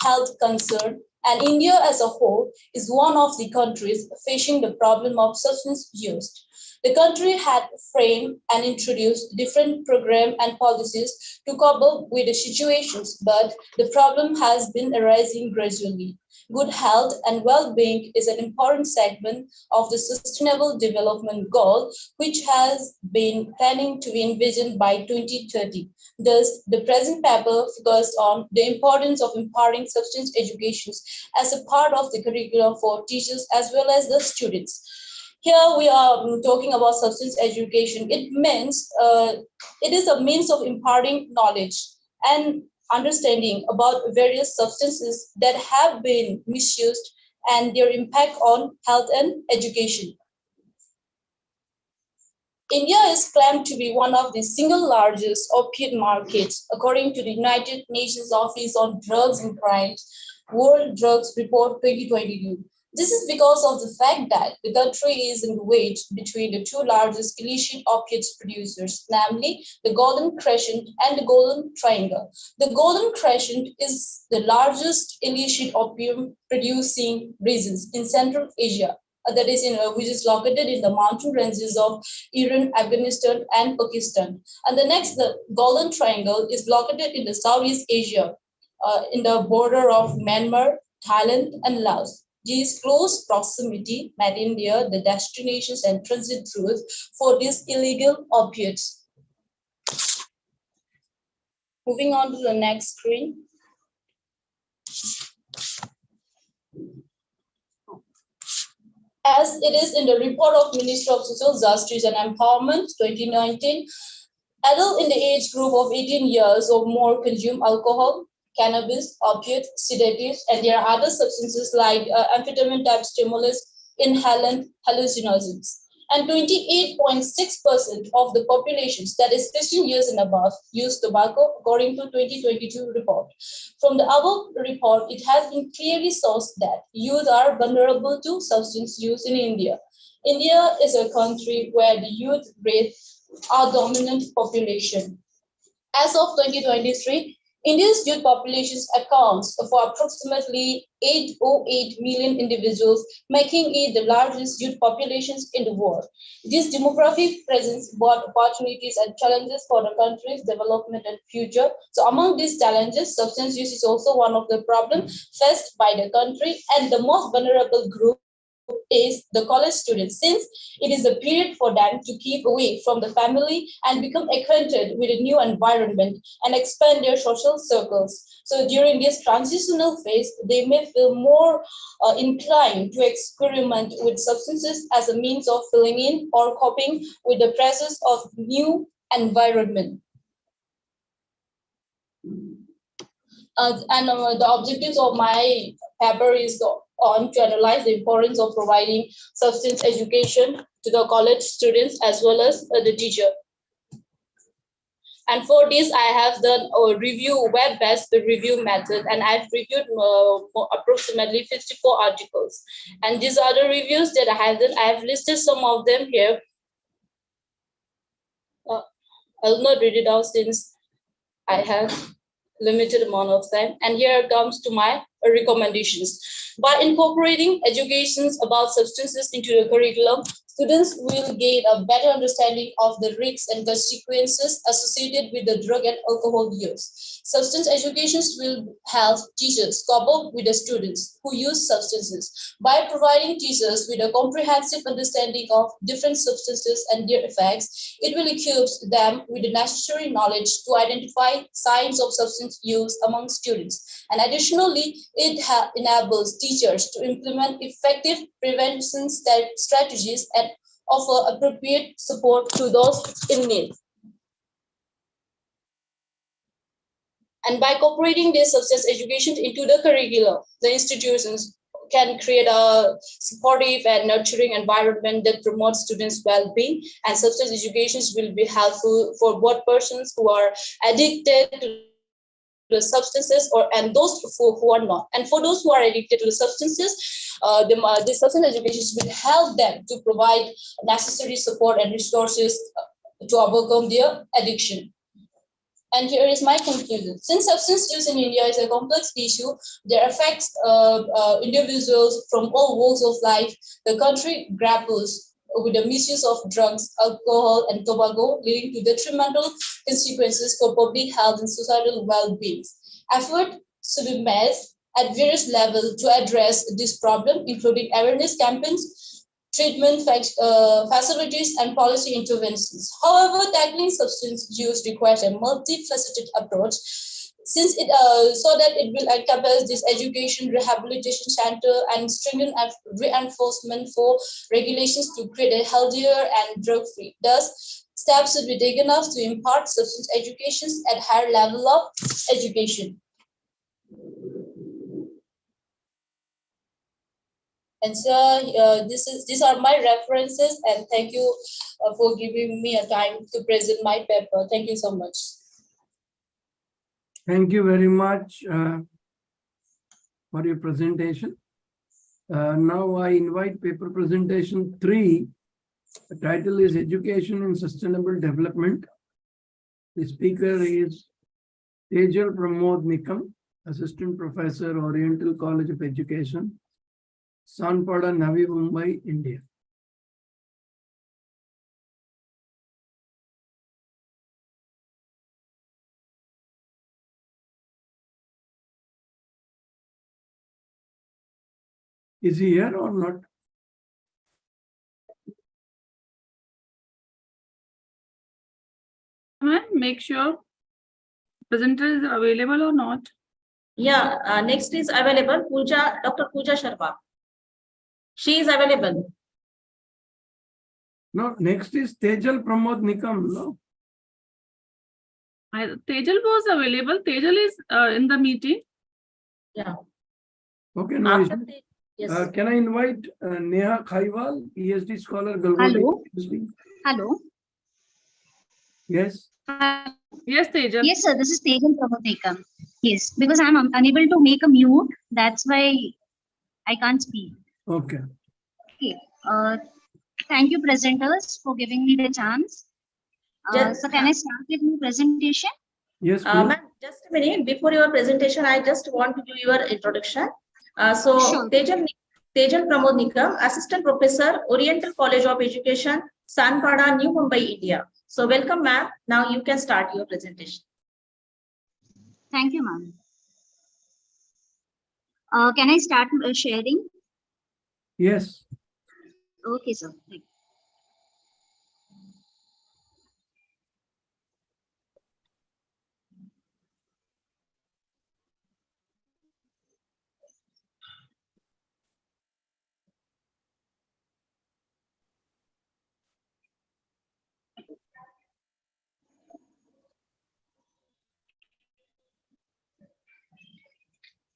[SPEAKER 6] health concern, and India as a whole is one of the countries facing the problem of substance use. The country had framed and introduced different programs and policies to cope up with the situations, but the problem has been arising gradually. Good health and well-being is an important segment of the Sustainable Development Goal, which has been planning to be envisioned by 2030. Thus, the present paper focused on the importance of empowering substance education as a part of the curriculum for teachers as well as the students. Here we are talking about substance education. It means it is a means of imparting knowledge and understanding about various substances that have been misused and their impact on health and education. India is claimed to be one of the single largest opiate markets, according to the United Nations Office on Drugs and Crimes. World Drugs Report 2022. This is because of the fact that the country is in the wedge between the two largest illicit opiates producers, namely the Golden Crescent and the Golden Triangle. The Golden Crescent is the largest illicit opium producing regions in Central Asia. That is which is located in the mountain ranges of Iran, Afghanistan, and Pakistan. And the next, the Golden Triangle, is located in the Southeast Asia, in the border of Myanmar, Thailand, and Laos. These close proximity made India the destinations and transit routes for these illegal opiates. Moving on to the next screen. As it is in the report of Ministry of Social Justice and Empowerment 2019, adults in the age group of 18 years or more consume alcohol, cannabis, opiates, sedatives, and there are other substances like amphetamine type stimulants, inhalant, hallucinogens. And 28.6% of the populations, that is 15 years and above, use tobacco, according to 2022 report. From the above report, it has been clearly sourced that youth are vulnerable to substance use in India. India is a country where the youth rates are dominant population. As of 2023, India's youth population accounts for approximately 808 million individuals, making it the largest youth population in the world. This demographic presents both opportunities and challenges for the country's development and future. So among these challenges, substance use is also one of the problems faced by the country, and the most vulnerable group is the college students, since it is the period for them to keep away from the family and become acquainted with a new environment and expand their social circles. So during this transitional phase, they may feel more inclined to experiment with substances as a means of filling in or coping with the pressures of new environment. The objectives of my paper is on to analyze the importance of providing substance education to the college students as well as the teacher. And for this, I have done a review, web-based review method, and I've reviewed approximately 54 articles. And these are the reviews that I have done. I have listed some of them here. I'll not read it out since I have limited amount of time. And here comes to my recommendations. By incorporating educations about substances into the curriculum, students will gain a better understanding of the risks and consequences associated with the drug and alcohol use. Substance educations will help teachers cope up with the students who use substances. By providing teachers with a comprehensive understanding of different substances and their effects, it will equip them with the necessary knowledge to identify signs of substance use among students. And additionally, it enables teachers to implement effective prevention strategies and offer appropriate support to those in need. And by incorporating this substance education into the curriculum, the institutions can create a supportive and nurturing environment that promotes students' well-being, and substance education will be helpful for both persons who are addicted to the substances and those who are not. And for those who are addicted to the substances, the substance education will help them to provide necessary support and resources to overcome their addiction. And here is my conclusion. Since substance use in India is a complex issue that affects individuals from all walks of life, the country grapples with the misuse of drugs, alcohol, and tobacco, leading to detrimental consequences for public health and societal well-being. Effort should be made at various levels to address this problem, including awareness campaigns, treatment facilities, and policy interventions. However, tackling substance use requires a multifaceted approach, since it so that it will encompass this education, rehabilitation center, and strengthen reinforcement for regulations to create a healthier and drug-free. Thus, steps should be taken up to impart substance education at higher level of education. And so these are my references, and thank you for giving me a time to present my paper. Thank you so much.
[SPEAKER 3] Thank you very much, for your presentation. Now I invite paper presentation 3. The title is Education in Sustainable Development. The speaker is Tejal Pramod Nikam, Assistant Professor, Oriental College of Education, Sanpada, Navi Mumbai, India. Is he here or not?
[SPEAKER 4] Make sure presenter is available or not.
[SPEAKER 1] Yeah, next is available Dr. Pooja Sharma. She is available.
[SPEAKER 3] No, next is Tejal Pramod Nikam. No?
[SPEAKER 4] Tejal was available. Tejal is in the meeting.
[SPEAKER 1] Yeah.
[SPEAKER 3] Okay, no
[SPEAKER 1] After
[SPEAKER 3] issue.
[SPEAKER 1] yes.
[SPEAKER 3] Can I invite Neha Khaiwal, PhD scholar, Galwadi
[SPEAKER 7] Hello.
[SPEAKER 3] University?
[SPEAKER 7] Hello.
[SPEAKER 3] Yes.
[SPEAKER 4] Yes, Tejal.
[SPEAKER 7] Yes, sir. This is Tejan Prabhutekam. Yes, because I'm unable to make a mute. That's why I can't speak.
[SPEAKER 3] Okay.
[SPEAKER 7] Okay. Thank you, presenters, for giving me the chance.
[SPEAKER 1] Just-
[SPEAKER 7] So can I start with my presentation?
[SPEAKER 3] Yes, please.
[SPEAKER 1] Ma'am, just a minute. Before your presentation, I just want to do your introduction.
[SPEAKER 7] Sure.
[SPEAKER 1] Tejal Pramod Nikam, Assistant Professor, Oriental College of Education, Sanpada, New Mumbai, India. So welcome, ma'am. Now you can start your presentation.
[SPEAKER 7] Thank you, ma'am. Can I start sharing?
[SPEAKER 3] Yes.
[SPEAKER 7] Okay, sir. Thank you.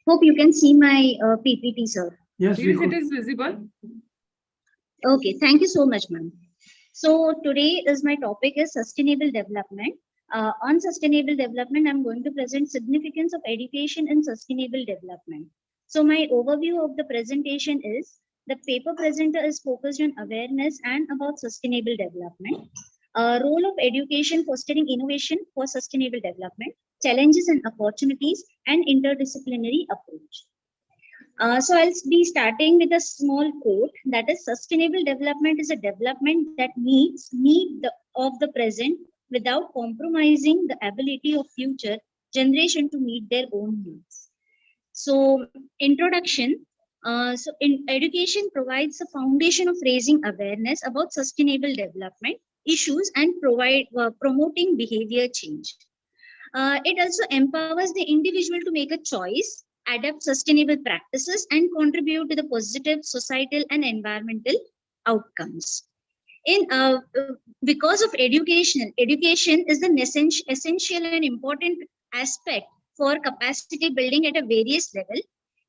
[SPEAKER 7] Hope you can see my PPT, sir.
[SPEAKER 3] Yes, we
[SPEAKER 4] Yes, it
[SPEAKER 3] could.
[SPEAKER 4] is visible.
[SPEAKER 7] Okay, thank you so much, ma'am. So today is my topic is sustainable development. On sustainable development, I'm going to present significance of education in sustainable development. So my overview of the presentation is the paper presenter is focused on awareness and about sustainable development. Role of education fostering innovation for sustainable development, challenges and opportunities, and interdisciplinary approach. So I'll be starting with a small quote that is sustainable development is a development that meets of the present without compromising the ability of future generation to meet their own needs. So introduction. So in education provides a foundation of raising awareness about sustainable development issues and promoting behavior change. It also empowers the individual to make a choice, adapt sustainable practices, and contribute to the positive societal and environmental outcomes. Because of education is an essential and important aspect for capacity building at a various level.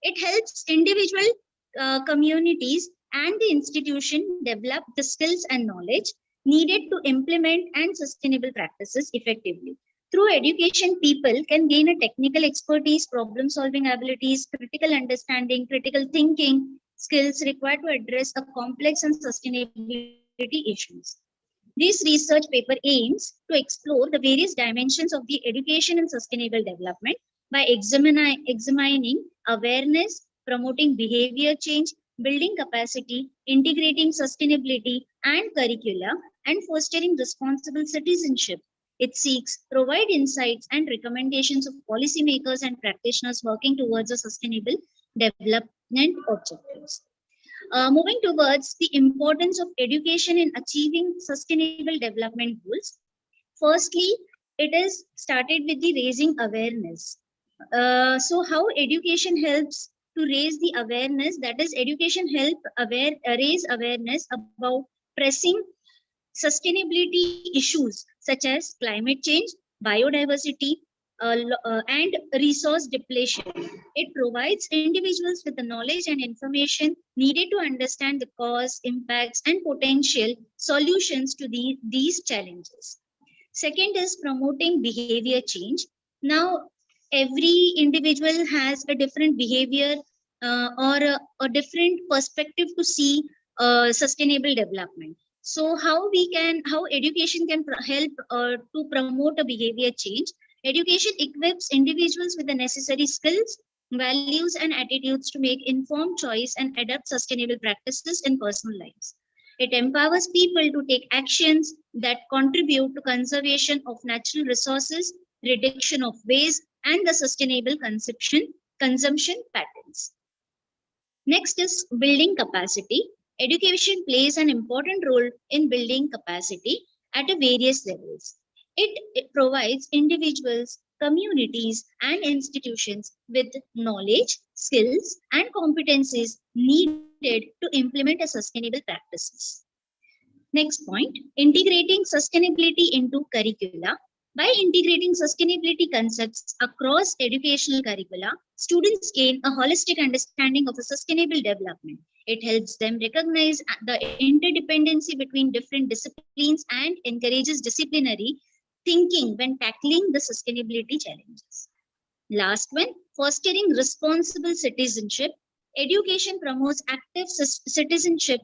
[SPEAKER 7] It helps individual communities and the institution develop the skills and knowledge needed to implement and sustainable practices effectively. Through education, people can gain a technical expertise, problem-solving abilities, critical understanding, critical thinking skills required to address a complex and sustainability issues. This research paper aims to explore the various dimensions of the education and sustainable development by examining awareness, promoting behavior change, building capacity, integrating sustainability and curricula, and fostering responsible citizenship. It seeks provide insights and recommendations of policymakers and practitioners working towards a sustainable development objectives. Moving towards the importance of education in achieving sustainable development goals. Firstly, it is started with the raising awareness. So how education helps to raise the awareness, that is education help raise awareness about pressing sustainability issues such as climate change, biodiversity, and resource depletion. It provides individuals with the knowledge and information needed to understand the cause, impacts, and potential solutions to these challenges. Second is promoting behavior change. Now, every individual has a different behavior or a different perspective to see sustainable development. So how education can help to promote a behavior change. Education equips individuals with the necessary skills, values, and attitudes to make informed choice and adapt sustainable practices in personal lives. It empowers people to take actions that contribute to conservation of natural resources, reduction of waste, and the sustainable consumption patterns. Next is building capacity. Education plays an important role in building capacity at various levels. It provides individuals, communities, and institutions with knowledge, skills, and competencies needed to implement a sustainable practices. Next point, integrating sustainability into curricula. By integrating sustainability concepts across educational curricula, students gain a holistic understanding of a sustainable development. It helps them recognize the interdependency between different disciplines and encourages disciplinary thinking when tackling the sustainability challenges. Last one, fostering responsible citizenship. Education promotes active citizenship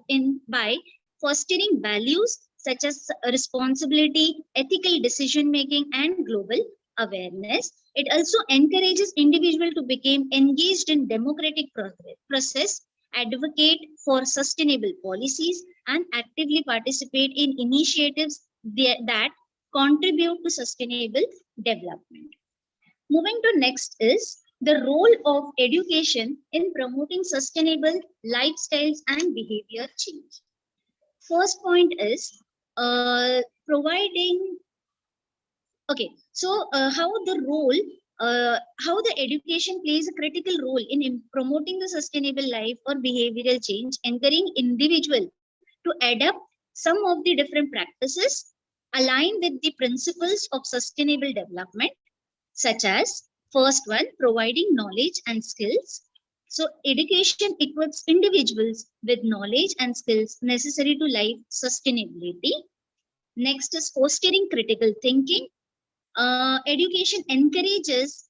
[SPEAKER 7] by fostering values such as responsibility, ethical decision making, and global awareness. It also encourages individuals to become engaged in democratic process, advocate for sustainable policies, and actively participate in initiatives that contribute to sustainable development. Moving to next is the role of education in promoting sustainable lifestyles and behavior change. First point is providing, okay, so how the education plays a critical role in promoting the sustainable life or behavioral change, encouraging individual to adapt some of the different practices aligned with the principles of sustainable development, such as first one, providing knowledge and skills. So education equips individuals with knowledge and skills necessary to life sustainability. Next is fostering critical thinking. Education encourages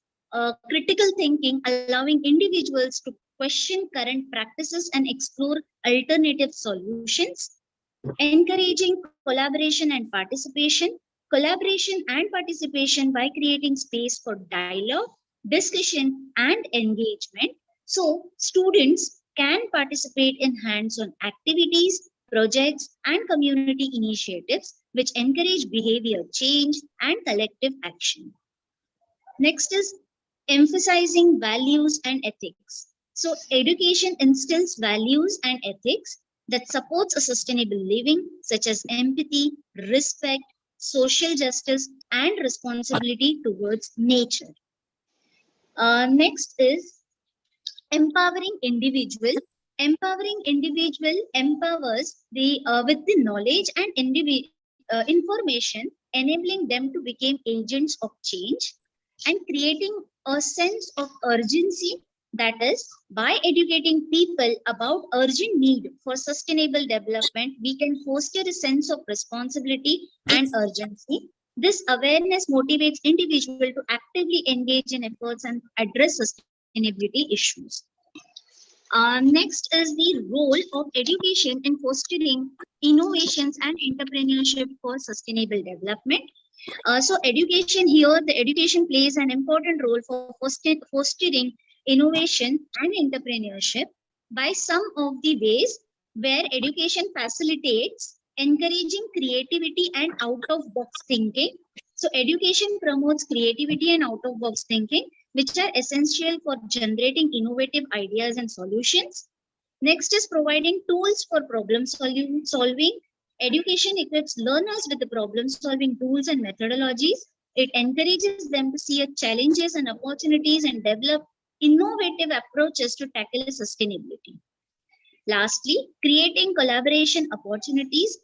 [SPEAKER 7] critical thinking, allowing individuals to question current practices and explore alternative solutions. Encouraging collaboration and participation. Collaboration and participation by creating space for dialogue, discussion, and engagement. So students can participate in hands-on activities, projects, and community initiatives which encourage behavior change and collective action. Next is emphasizing values and ethics. So education instills values and ethics that supports a sustainable living, such as empathy, respect, social justice, and responsibility towards nature. Next is empowering individual. Empowering individual empowers the with the knowledge and information, enabling them to become agents of change and creating a sense of urgency. That is, by educating people about urgent need for sustainable development, we can foster a sense of responsibility and urgency. This awareness motivates individuals to actively engage in efforts and address sustainability issues. Next is the role of education in fostering innovations and entrepreneurship for sustainable development. So education here, the education plays an important role for fostering innovation and entrepreneurship by some of the ways where education facilitates encouraging creativity and out-of-box thinking. So education promotes creativity and out-of-box thinking, which are essential for generating innovative ideas and solutions. Next is providing tools for problem solving. Education equips learners with the problem-solving tools and methodologies. It encourages them to see challenges and opportunities and develop innovative approaches to tackle sustainability. Lastly, creating collaboration opportunities.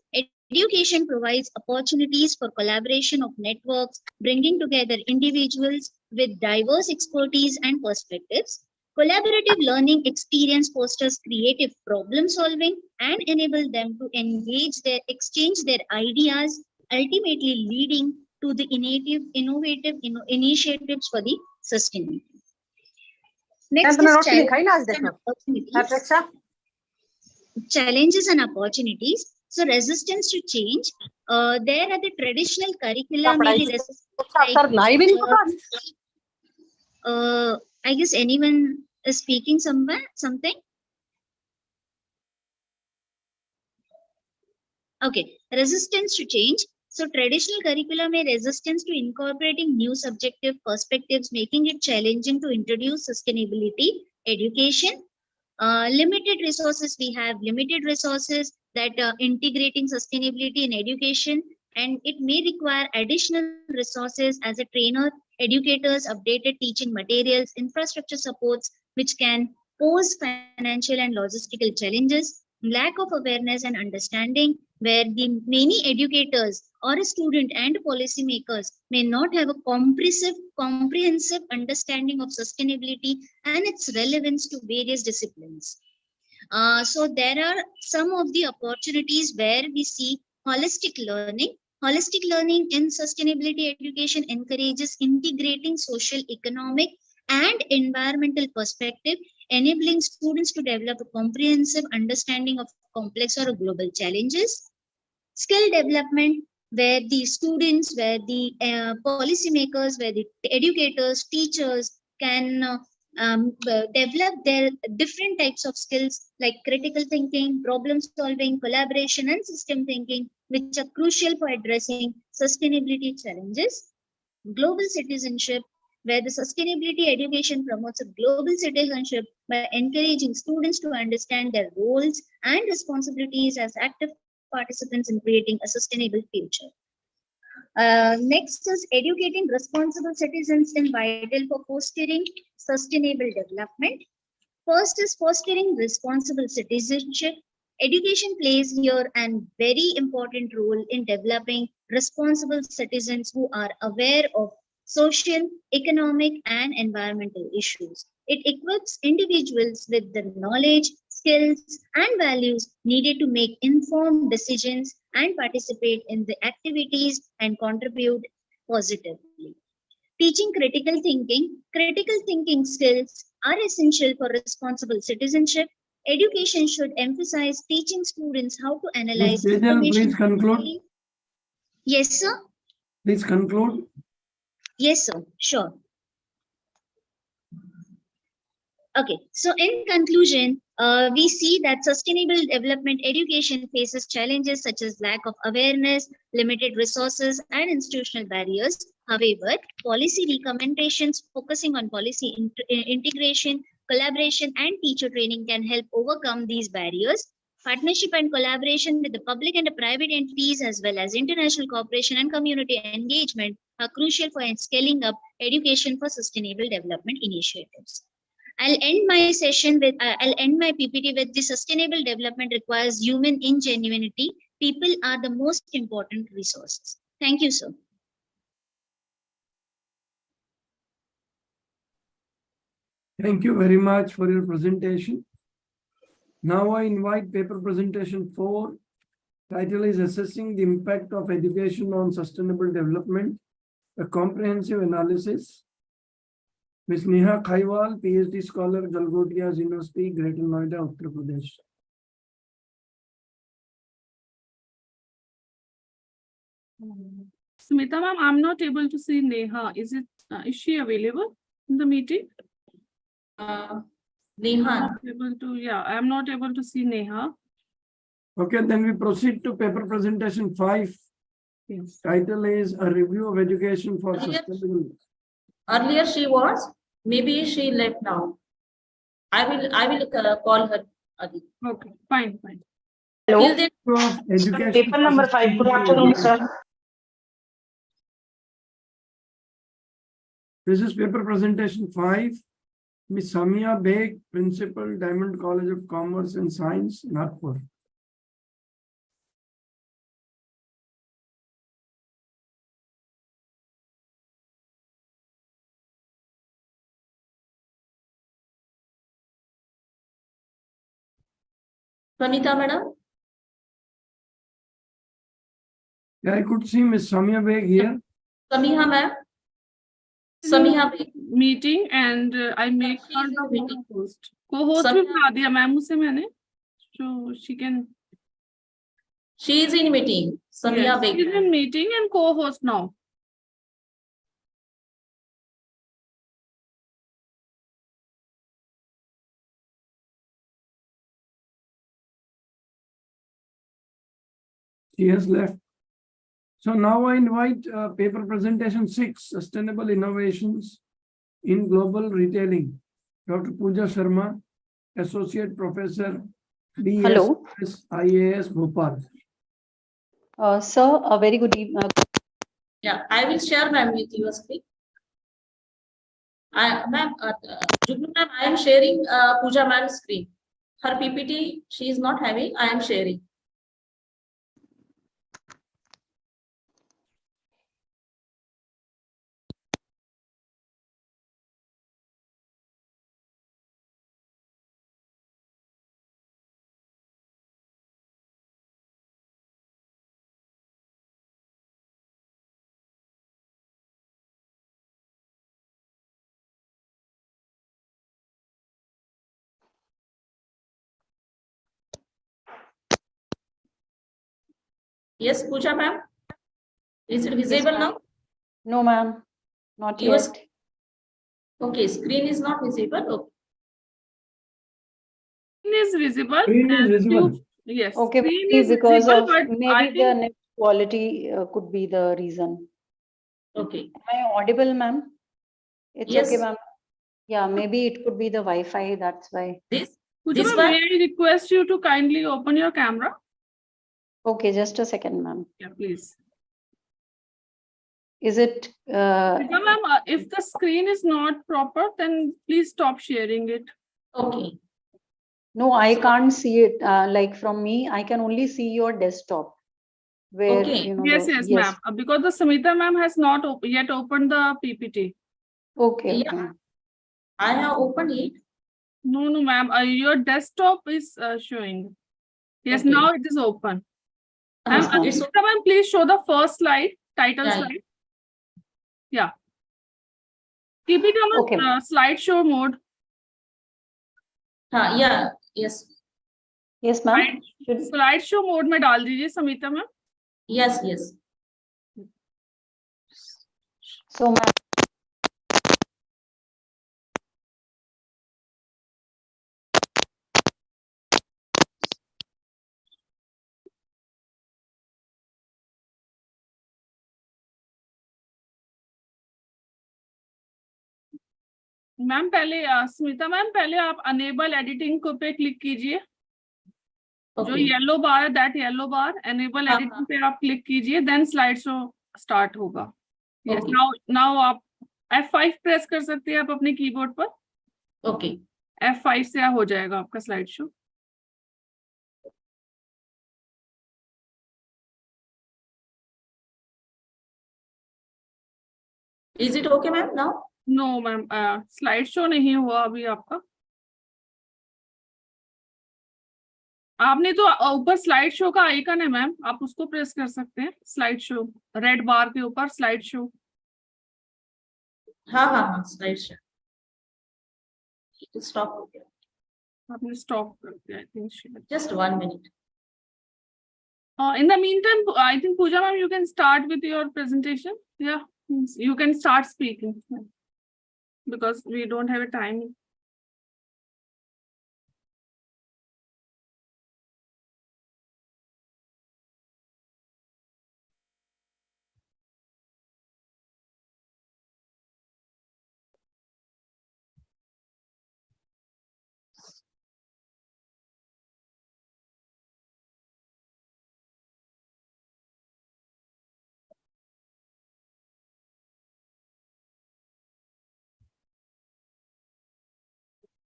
[SPEAKER 7] Education provides opportunities for collaboration of networks, bringing together individuals with diverse expertise and perspectives. Collaborative learning experience fosters creative problem solving and enable them to exchange their ideas, ultimately leading to the innovative initiatives for the sustainability. Next is challenges and opportunities. Challenges and opportunities. So resistance to change. There are the traditional curricula may be I guess anyone is speaking something. Okay, resistance to change. So traditional curricula may resistance to incorporating new subjective perspectives, making it challenging to introduce sustainability education. Limited resources, we have limited resources that integrating sustainability in education, and it may require additional resources as a trainer, educators, updated teaching materials, infrastructure supports, which can pose financial and logistical challenges, lack of awareness and understanding, where the many educators or a student and policymakers may not have a comprehensive understanding of sustainability and its relevance to various disciplines. So there are some of the opportunities where we see holistic learning. Holistic learning in sustainability education encourages integrating social, economic, and environmental perspective, enabling students to develop a comprehensive understanding of complex or global challenges. Skill development, where the students, where the policymakers, where the educators, teachers can develop their different types of skills like critical thinking, problem solving, collaboration, and system thinking, which are crucial for addressing sustainability challenges. Global citizenship, where the sustainability education promotes a global citizenship by encouraging students to understand their roles and responsibilities as active participants in creating a sustainable future. Next is educating responsible citizens in vital for fostering sustainable development. First is fostering responsible citizenship. Education plays here a very important role in developing responsible citizens who are aware of social, economic, and environmental issues. It equips individuals with the knowledge, skills, and values needed to make informed decisions and participate in the activities and contribute positively. Teaching critical thinking skills are essential for responsible citizenship. Education should emphasize teaching students how to analyze
[SPEAKER 3] Ms. Tejal,
[SPEAKER 7] information.
[SPEAKER 3] please conclude.
[SPEAKER 7] Yes, sir.
[SPEAKER 3] Please conclude.
[SPEAKER 7] Yes, sir. Sure. Okay, so in conclusion, we see that sustainable development education faces challenges such as lack of awareness, limited resources, and institutional barriers. However, policy recommendations focusing on policy integration, collaboration, and teacher training can help overcome these barriers. Partnership and collaboration with the public and the private entities, as well as international cooperation and community engagement, are crucial for scaling up education for sustainable development initiatives. I'll end my session with, I'll end my PPT with the sustainable development requires human ingenuity. People are the most important resources. Thank you, sir.
[SPEAKER 3] Thank you very much for your presentation. Now I invite paper presentation 4. Title is Assessing the Impact of Education on Sustainable Development, a Comprehensive Analysis. Ms. Neha Khaiwal, PhD scholar, Galgotia University, Greater Noida, Uttar Pradesh.
[SPEAKER 4] Smita ma'am, I'm not able to see Neha. Is she available in the meeting?
[SPEAKER 1] Neha.
[SPEAKER 4] I'm not able to see Neha.
[SPEAKER 3] Okay, then we proceed to paper presentation 5.
[SPEAKER 4] Yes.
[SPEAKER 3] Title is A Review of Education for Sustainable.
[SPEAKER 1] Earlier she was, maybe she left now. I will call her again.
[SPEAKER 4] Okay, fine.
[SPEAKER 1] Till then,
[SPEAKER 3] Of education
[SPEAKER 8] Paper number 5. Good afternoon, sir.
[SPEAKER 3] This is paper presentation 5. Ms. Samia Beg, Principal, Diamond College of Commerce and Science, Nagpur.
[SPEAKER 1] Sanita madam.
[SPEAKER 3] Yeah, I could see Ms. Samia Beg here.
[SPEAKER 1] Samiha ma'am. Samiha Begum.
[SPEAKER 4] meeting and I make
[SPEAKER 1] she
[SPEAKER 4] her
[SPEAKER 1] is in
[SPEAKER 4] the
[SPEAKER 1] meeting.
[SPEAKER 4] co-host. Co-host भी
[SPEAKER 1] Samia-
[SPEAKER 4] बना दिया ma'am उसे मैंने, so she can.
[SPEAKER 1] She is in meeting. Samiha
[SPEAKER 4] Yes, she's
[SPEAKER 1] Begum.
[SPEAKER 4] in meeting and co-host now.
[SPEAKER 3] She has left. So now I invite paper presentation 6, Sustainable Innovations in Global Retailing. Dr. Pooja Sharma, Associate Professor,
[SPEAKER 9] Hello.
[SPEAKER 3] BSS IAS Bhopal.
[SPEAKER 9] Sir, a very good evening.
[SPEAKER 1] Yeah, I will share ma'am with your screen. Ma'am, Jugnu ma'am, I am sharing Pooja ma'am's screen. Her PPT she is not having. I am sharing. Yes, Pooja ma'am. Is it visible
[SPEAKER 9] ma'am.
[SPEAKER 1] now?
[SPEAKER 9] No, ma'am, not
[SPEAKER 1] Yours-
[SPEAKER 9] yet.
[SPEAKER 1] Okay, screen is not visible. Okay.
[SPEAKER 4] Screen is visible.
[SPEAKER 3] Screen is
[SPEAKER 4] and
[SPEAKER 3] visible.
[SPEAKER 4] Yes.
[SPEAKER 9] Okay,
[SPEAKER 4] screen
[SPEAKER 9] maybe
[SPEAKER 4] is
[SPEAKER 9] because
[SPEAKER 4] visible,
[SPEAKER 9] of
[SPEAKER 4] but I
[SPEAKER 9] maybe the
[SPEAKER 4] think
[SPEAKER 9] net quality could be the reason.
[SPEAKER 1] Okay.
[SPEAKER 9] Am I audible, ma'am? It's
[SPEAKER 1] Yes.
[SPEAKER 9] okay, ma'am. Yeah, maybe it could be the Wi-Fi, that's why.
[SPEAKER 1] This
[SPEAKER 4] Pooja
[SPEAKER 1] this
[SPEAKER 4] ma'am,
[SPEAKER 1] one.
[SPEAKER 4] may I request you to kindly open your camera?
[SPEAKER 9] Okay, just a second, ma'am.
[SPEAKER 4] Yeah, please.
[SPEAKER 9] Is it,
[SPEAKER 4] Pooja ma'am, if the screen is not proper, then please stop sharing it.
[SPEAKER 1] Okay.
[SPEAKER 9] no, I can't see it, like from me, I can only see your desktop. Where,
[SPEAKER 1] Okay.
[SPEAKER 9] you know,
[SPEAKER 4] Yes,
[SPEAKER 9] the-
[SPEAKER 4] yes, ma'am. Because the Samita ma'am has not yet opened the PPT.
[SPEAKER 9] Okay,
[SPEAKER 1] Yeah.
[SPEAKER 9] okay.
[SPEAKER 1] I have opened it.
[SPEAKER 4] No, no, ma'am. Your desktop is showing. Yes,
[SPEAKER 1] Okay.
[SPEAKER 4] now it is open. Ma'am,
[SPEAKER 1] It's
[SPEAKER 4] Samita ma'am, please show the first slide, title
[SPEAKER 1] Yeah.
[SPEAKER 4] slide. Yeah. Keep it on
[SPEAKER 9] Okay.
[SPEAKER 4] slideshow mode.
[SPEAKER 1] yeah. Yes.
[SPEAKER 9] Yes, ma'am. Should,
[SPEAKER 4] Slideshow mode में डाल दीजिए Samita ma'am.
[SPEAKER 1] Yes. Yes.
[SPEAKER 9] so, ma'am,
[SPEAKER 4] ma'am पहले Smita ma'am पहले आप enable editing को पे click कीजिए. जो
[SPEAKER 1] Okay.
[SPEAKER 4] येलो बार है दैट येलो बार एनेबल
[SPEAKER 1] हाँ,
[SPEAKER 4] एडिटिंग पे आप क्लिक कीजिए देन स्लाइड शो स्टार्ट होगा. Yes
[SPEAKER 1] Okay.
[SPEAKER 4] नाउ नाउ आप F5 प्रेस कर सकते हैं आप अपने कीबोर्ड पर.
[SPEAKER 1] Okay.
[SPEAKER 4] F5 से हो जाएगा आपका slide show.
[SPEAKER 1] Is it okay, ma'am? Now?
[SPEAKER 4] No ma'am slide show नहीं हुआ अभी आपका. आपने तो ऊपर स्लाइड शो का आइकन है मैम, आप उसको प्रेस कर सकते हैं. स्लाइड शो रेड बार के ऊपर स्लाइड शो.
[SPEAKER 1] हाँ. Slide share. It will stop. Okay.
[SPEAKER 4] आपने स्टॉप कर दिया I think.
[SPEAKER 1] Just 1 minute.
[SPEAKER 4] In the meantime, I think Pooja ma'am, you can start with your presentation. Yeah, you can start speaking because we don't have a time.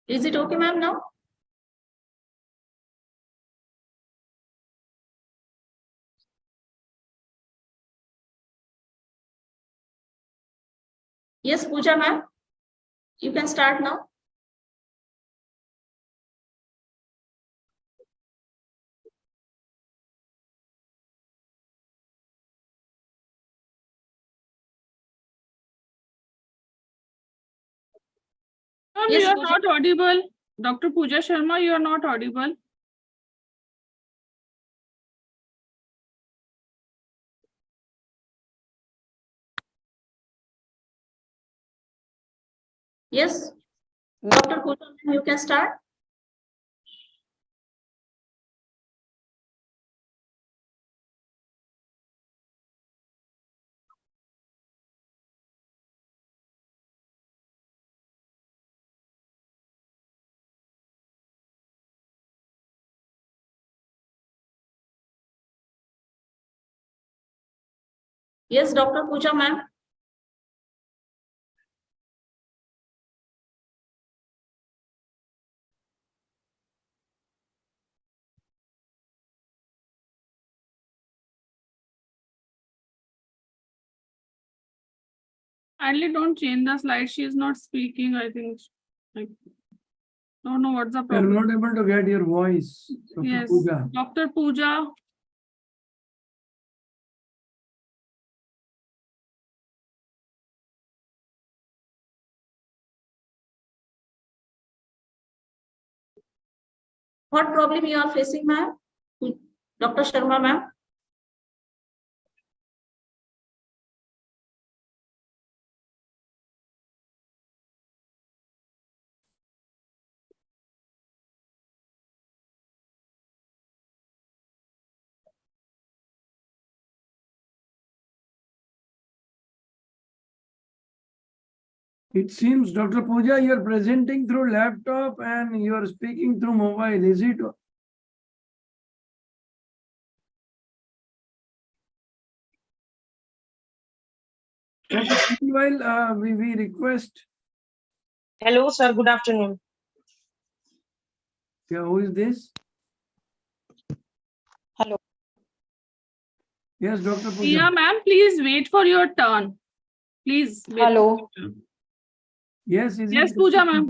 [SPEAKER 1] Is it okay, ma'am? Now? Yes, Pooja, ma'am. You can start now. Yes,
[SPEAKER 4] you are
[SPEAKER 1] Pooja.
[SPEAKER 4] not audible. Dr. Pooja Sharma, you are not audible.
[SPEAKER 1] Yes, Dr. Pooja, you can start. Yes, Dr. Pooja, ma'am.
[SPEAKER 4] Kindly don't change the slide. She is not speaking, I think. I don't know what's the
[SPEAKER 3] We are
[SPEAKER 4] problem.
[SPEAKER 3] not able to get your voice, Dr.
[SPEAKER 4] Yes,
[SPEAKER 3] Pooja.
[SPEAKER 4] Dr. Pooja.
[SPEAKER 1] What problem you are facing, ma'am? Dr. Sharma, ma'am.
[SPEAKER 3] It seems, Dr. Pooja, you are presenting through laptop and you are speaking through mobile. Is it? Okay, meanwhile, we request.
[SPEAKER 8] Hello, sir. Good afternoon.
[SPEAKER 3] Yeah, who is this?
[SPEAKER 9] Hello.
[SPEAKER 3] Yes, Dr. Pooja.
[SPEAKER 4] Yeah, ma'am, please wait for your turn. Please. Wait
[SPEAKER 9] Hello.
[SPEAKER 4] for your turn.
[SPEAKER 3] Yes, is
[SPEAKER 4] Yes,
[SPEAKER 3] it?
[SPEAKER 4] Pooja, ma'am.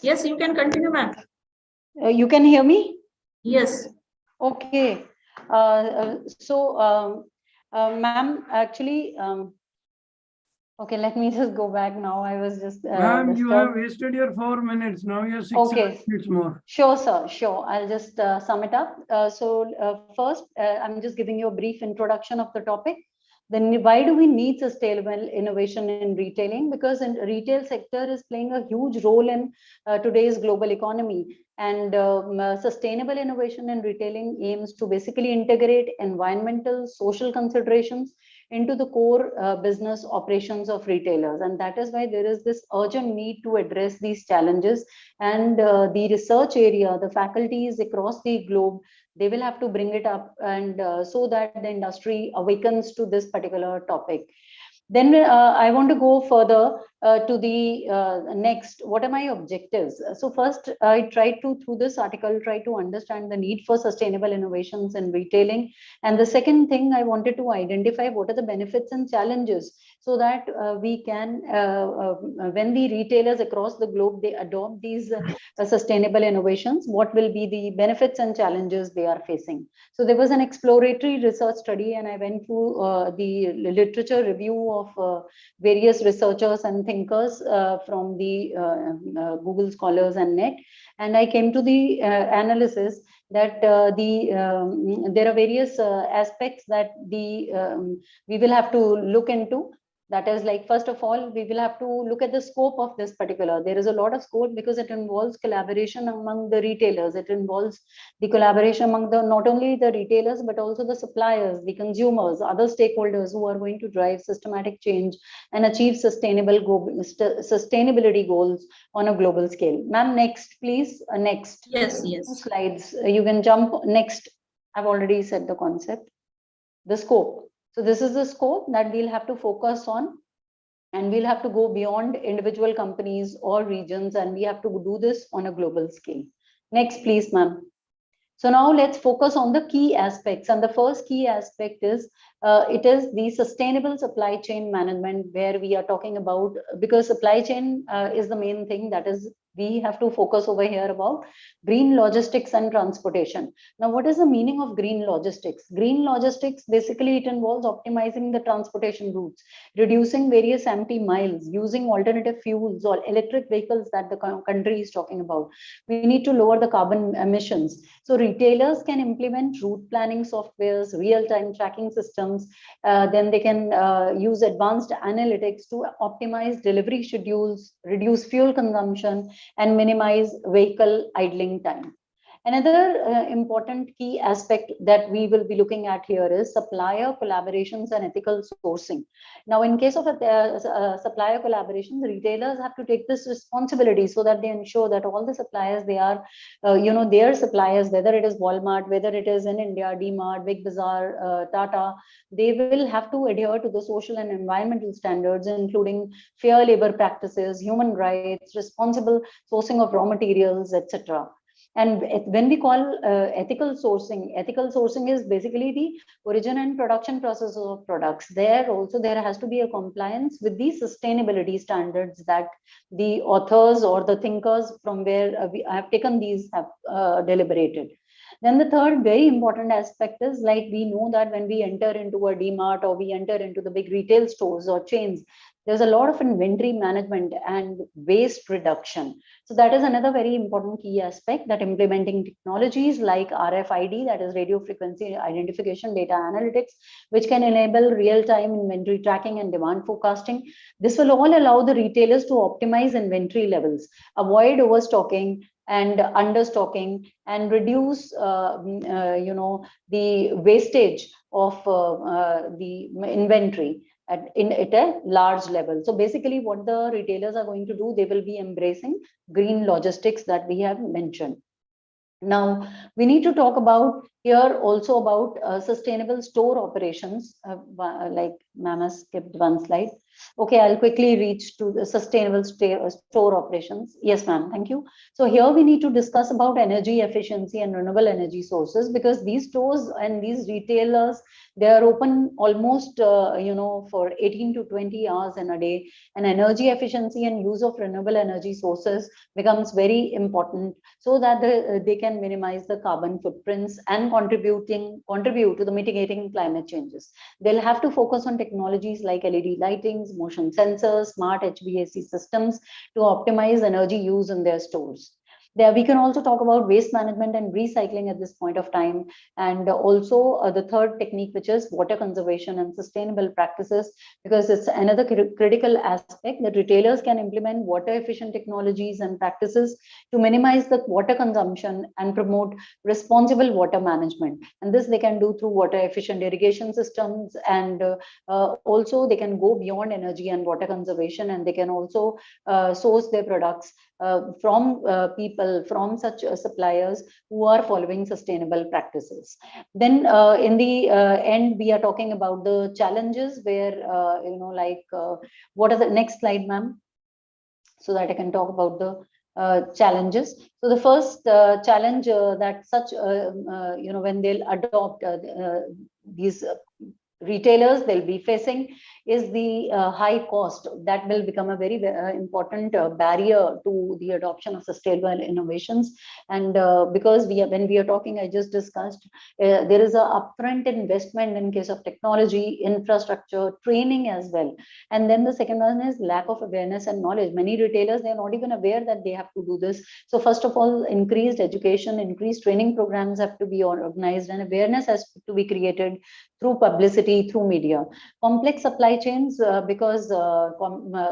[SPEAKER 1] Yes, you can continue, ma'am.
[SPEAKER 9] You can hear me?
[SPEAKER 1] Yes.
[SPEAKER 9] Okay. Ma'am, actually, okay, let me just go back now. I was just
[SPEAKER 3] Ma'am, you have
[SPEAKER 9] disturbed.
[SPEAKER 3] wasted your 4 minutes. Now you have 6
[SPEAKER 9] Okay.
[SPEAKER 3] minutes more.
[SPEAKER 9] Sure, sir. Sure. I'll just sum it up. First, I'm just giving you a brief introduction of the topic. Then why do we need sustainable innovation in retailing? Because in retail sector is playing a huge role in today's global economy. And sustainable innovation in retailing aims to basically integrate environmental, social considerations into the core business operations of retailers. And that is why there is this urgent need to address these challenges. And the research area, the faculties across the globe, they will have to bring it up, and so that the industry awakens to this particular topic. Then I want to go further to the next. What are my objectives? So first, I tried to, through this article, try to understand the need for sustainable innovations in retailing. And the second thing, I wanted to identify what are the benefits and challenges, so that we can, when the retailers across the globe, they adopt these sustainable innovations, what will be the benefits and challenges they are facing. So there was an exploratory research study, and I went through the literature review of various researchers and thinkers from the Google Scholars and Net. And I came to the analysis that there are various aspects that we will have to look into. That is, like, first of all, we will have to look at the scope of this particular. There is a lot of scope because it involves collaboration among the retailers. It involves the collaboration among the not only the retailers, but also the suppliers, the consumers, other stakeholders who are going to drive systematic change and achieve sustainability goals on a global scale. Ma'am, next, please. Next.
[SPEAKER 1] Yes, yes.
[SPEAKER 9] Slides. You can jump next. I've already said the concept. The scope. So this is the scope that we'll have to focus on, and we'll have to go beyond individual companies or regions, and we have to do this on a global scale. Next, please, ma'am. So now let's focus on the key aspects. And the first key aspect is, it is the sustainable supply chain management, where we are talking about, because supply chain is the main thing that is we have to focus over here about green logistics and transportation. Now, what is the meaning of green logistics? Green logistics, basically it involves optimizing the transportation routes, reducing various empty miles, using alternative fuels or electric vehicles that the country is talking about. We need to lower the carbon emissions. So retailers can implement route planning softwares, real-time tracking systems. Then they can use advanced analytics to optimize delivery schedules, reduce fuel consumption, and minimize vehicle idling time. Another important key aspect that we will be looking at here is supplier collaborations and ethical sourcing. Now, in case of supplier collaborations, retailers have to take this responsibility so that they ensure that all the suppliers, they are, their suppliers, whether it is Walmart, whether it is in India, DMart, Big Bazaar, Tata, they will have to adhere to the social and environmental standards, including fair labor practices, human rights, responsible sourcing of raw materials, etc. And when we call ethical sourcing is basically the origin and production process of products. There also there has to be a compliance with the sustainability standards that the authors or the thinkers from where we have taken these have deliberated. Then the third very important aspect is, like, we know that when we enter into a DMart or we enter into the big retail stores or chains, there's a lot of inventory management and waste reduction. So that is another very important key aspect, that implementing technologies like RFID, that is radio frequency identification data analytics, which can enable real-time inventory tracking and demand forecasting. This will all allow the retailers to optimize inventory levels, avoid overstocking and understocking, and reduce the wastage of the inventory at a large level. So basically what the retailers are going to do, they will be embracing green logistics that we have mentioned. Now, we need to talk about here also about sustainable store operations, like ma'am has skipped one slide. Okay, I'll quickly reach to the sustainable store operations. Yes, ma'am, thank you. So here we need to discuss about energy efficiency and renewable energy sources, because these stores and these retailers, they are open almost, for 18 to 20 hours in a day, and energy efficiency and use of renewable energy sources becomes very important so that they can minimize the carbon footprints and contribute to the mitigating climate changes. They'll have to focus on technologies like LED lightings, motion sensors, smart HVAC systems to optimize energy use in their stores. There we can also talk about waste management and recycling at this point of time, and also the third technique, which is water conservation and sustainable practices, because it's another critical aspect that retailers can implement water efficient technologies and practices to minimize the water consumption and promote responsible water management. And this they can do through water efficient irrigation systems, and also they can go beyond energy and water conservation, and they can also source their products from from such suppliers who are following sustainable practices. Then in the end, we are talking about the challenges where, what are the next slide, ma'am, so that I can talk about the challenges. So the first challenge that such, when they'll adopt these retailers, they'll be facing is the high cost that will become a very important barrier to the adoption of sustainable innovations. And because when we are talking, I just discussed, there is a upfront investment in case of technology, infrastructure, training as well. And then the second one is lack of awareness and knowledge. Many retailers, they are not even aware that they have to do this. So first of all, increased education, increased training programs have to be organized, and awareness has to be created through publicity, through media. Complex supply chains, because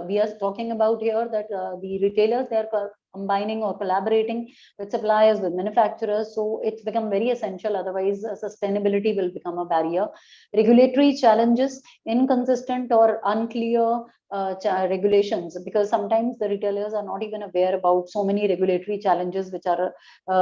[SPEAKER 9] we are talking about here that the retailers, they are combining or collaborating with suppliers, with manufacturers. So it's become very essential. Otherwise, sustainability will become a barrier. Regulatory challenges, inconsistent or unclear regulations, because sometimes the retailers are not even aware about so many regulatory challenges which are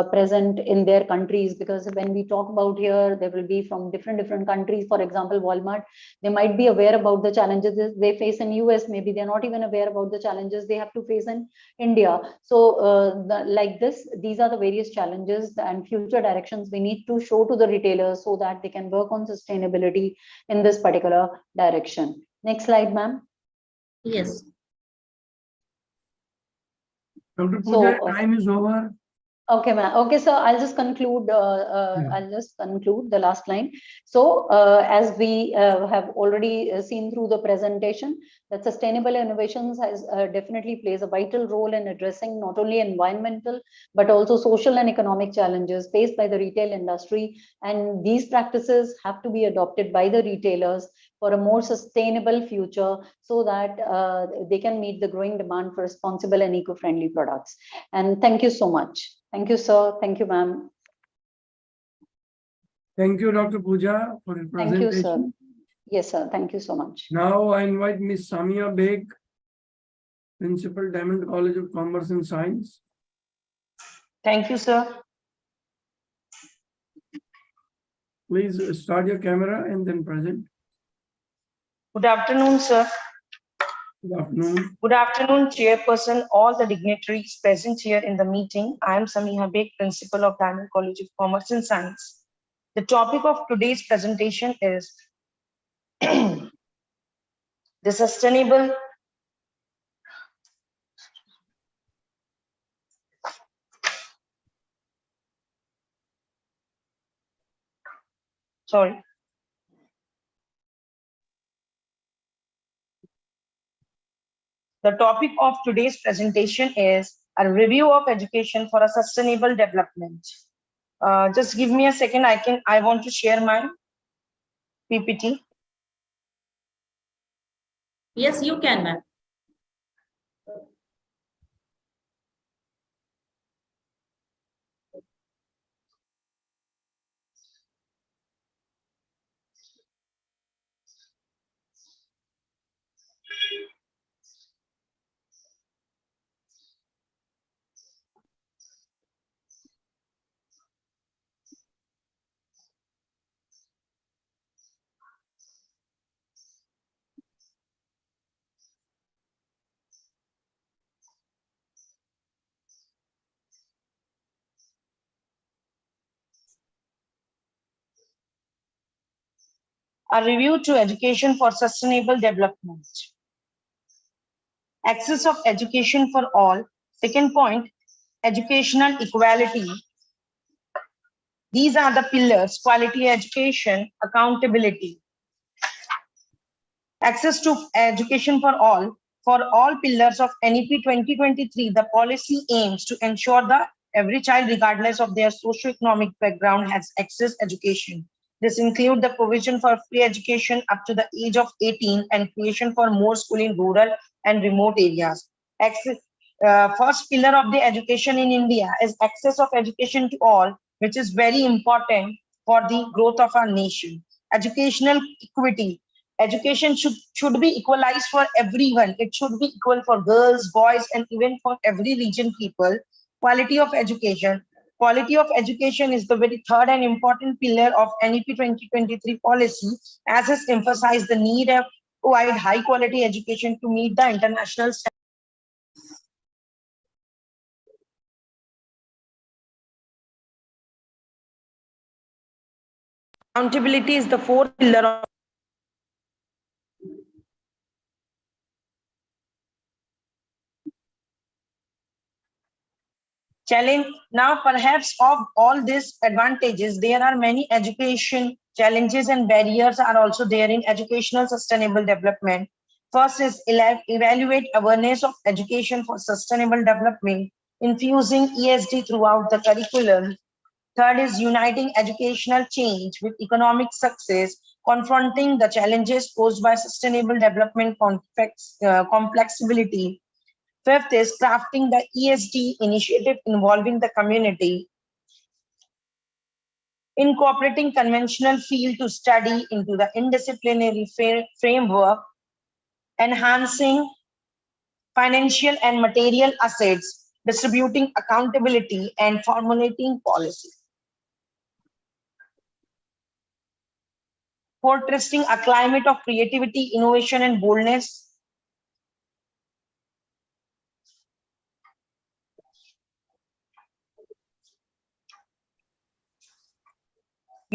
[SPEAKER 9] present in their countries. Because when we talk about here, there will be from different countries. For example, Walmart, they might be aware about the challenges they face in US. Maybe they're not even aware about the challenges they have to face in India. So like this, these are the various challenges and future directions we need to show to the retailers so that they can work on sustainability in this particular direction. Next slide, ma'am.
[SPEAKER 1] Yes.
[SPEAKER 3] Dr.
[SPEAKER 9] So,
[SPEAKER 3] Pooja, time is over.
[SPEAKER 9] Okay, ma'am. Okay, so I'll just conclude.
[SPEAKER 3] Yeah.
[SPEAKER 9] I'll just conclude the last line. So, as we have already seen through the presentation, that sustainable innovations has definitely plays a vital role in addressing not only environmental but also social and economic challenges faced by the retail industry. And these practices have to be adopted by the retailers for a more sustainable future, so that they can meet the growing demand for responsible and eco-friendly products. And thank you so much. Thank you, sir. Thank you, ma'am.
[SPEAKER 3] Thank you, Dr. Pooja, for your
[SPEAKER 9] Thank you, sir.
[SPEAKER 3] presentation.
[SPEAKER 9] Yes, sir. Thank you so much.
[SPEAKER 3] Now I invite Ms. Samia Beg, Principal, Diamond College of Commerce and Science.
[SPEAKER 8] Thank you, sir.
[SPEAKER 3] Please start your camera and then present.
[SPEAKER 8] Good afternoon, sir.
[SPEAKER 3] Good afternoon.
[SPEAKER 8] Good afternoon, Chairperson, all the dignitaries present here in the meeting. I am Samiha Beg, Principal of Diamond College of Commerce and Science. The topic of today's presentation is the sustainable sorry. The topic of today's presentation is a review of education for a sustainable development. Just give me a second. I want to share my PPT.
[SPEAKER 1] Yes, you can, ma'am.
[SPEAKER 8] A review to education for sustainable development. Access of education for all. Second point, educational equality. These are the pillars: quality education, accountability. Access to education for all pillars of NEP 2023, the policy aims to ensure that every child, regardless of their socioeconomic background, has access to education. This includes the provision for free education up to the age of 18 and creation for more school in rural and remote areas. First pillar of the education in India is access of education to all, which is very important for the growth of our nation. Educational equity. Education should be equalized for everyone. It should be equal for girls, boys, and even for every region people. Quality of education. Quality of education is the very third and important pillar of NEP 2023 policy, as has emphasized the need of provide high quality education to meet the international standards. Accountability is the fourth pillar of challenge. Now, perhaps of all these advantages, there are many education challenges and barriers are also there in educational sustainable development. First is evaluate awareness of education for sustainable development, infusing ESD throughout the curriculum. Third is uniting educational change with economic success, confronting the challenges posed by sustainable development complexity. Fifth is crafting the ESD initiative involving the community, incorporating conventional field to study into the interdisciplinary framework, enhancing financial and material assets, distributing accountability, and formulating policy. Fostering a climate of creativity, innovation, and boldness.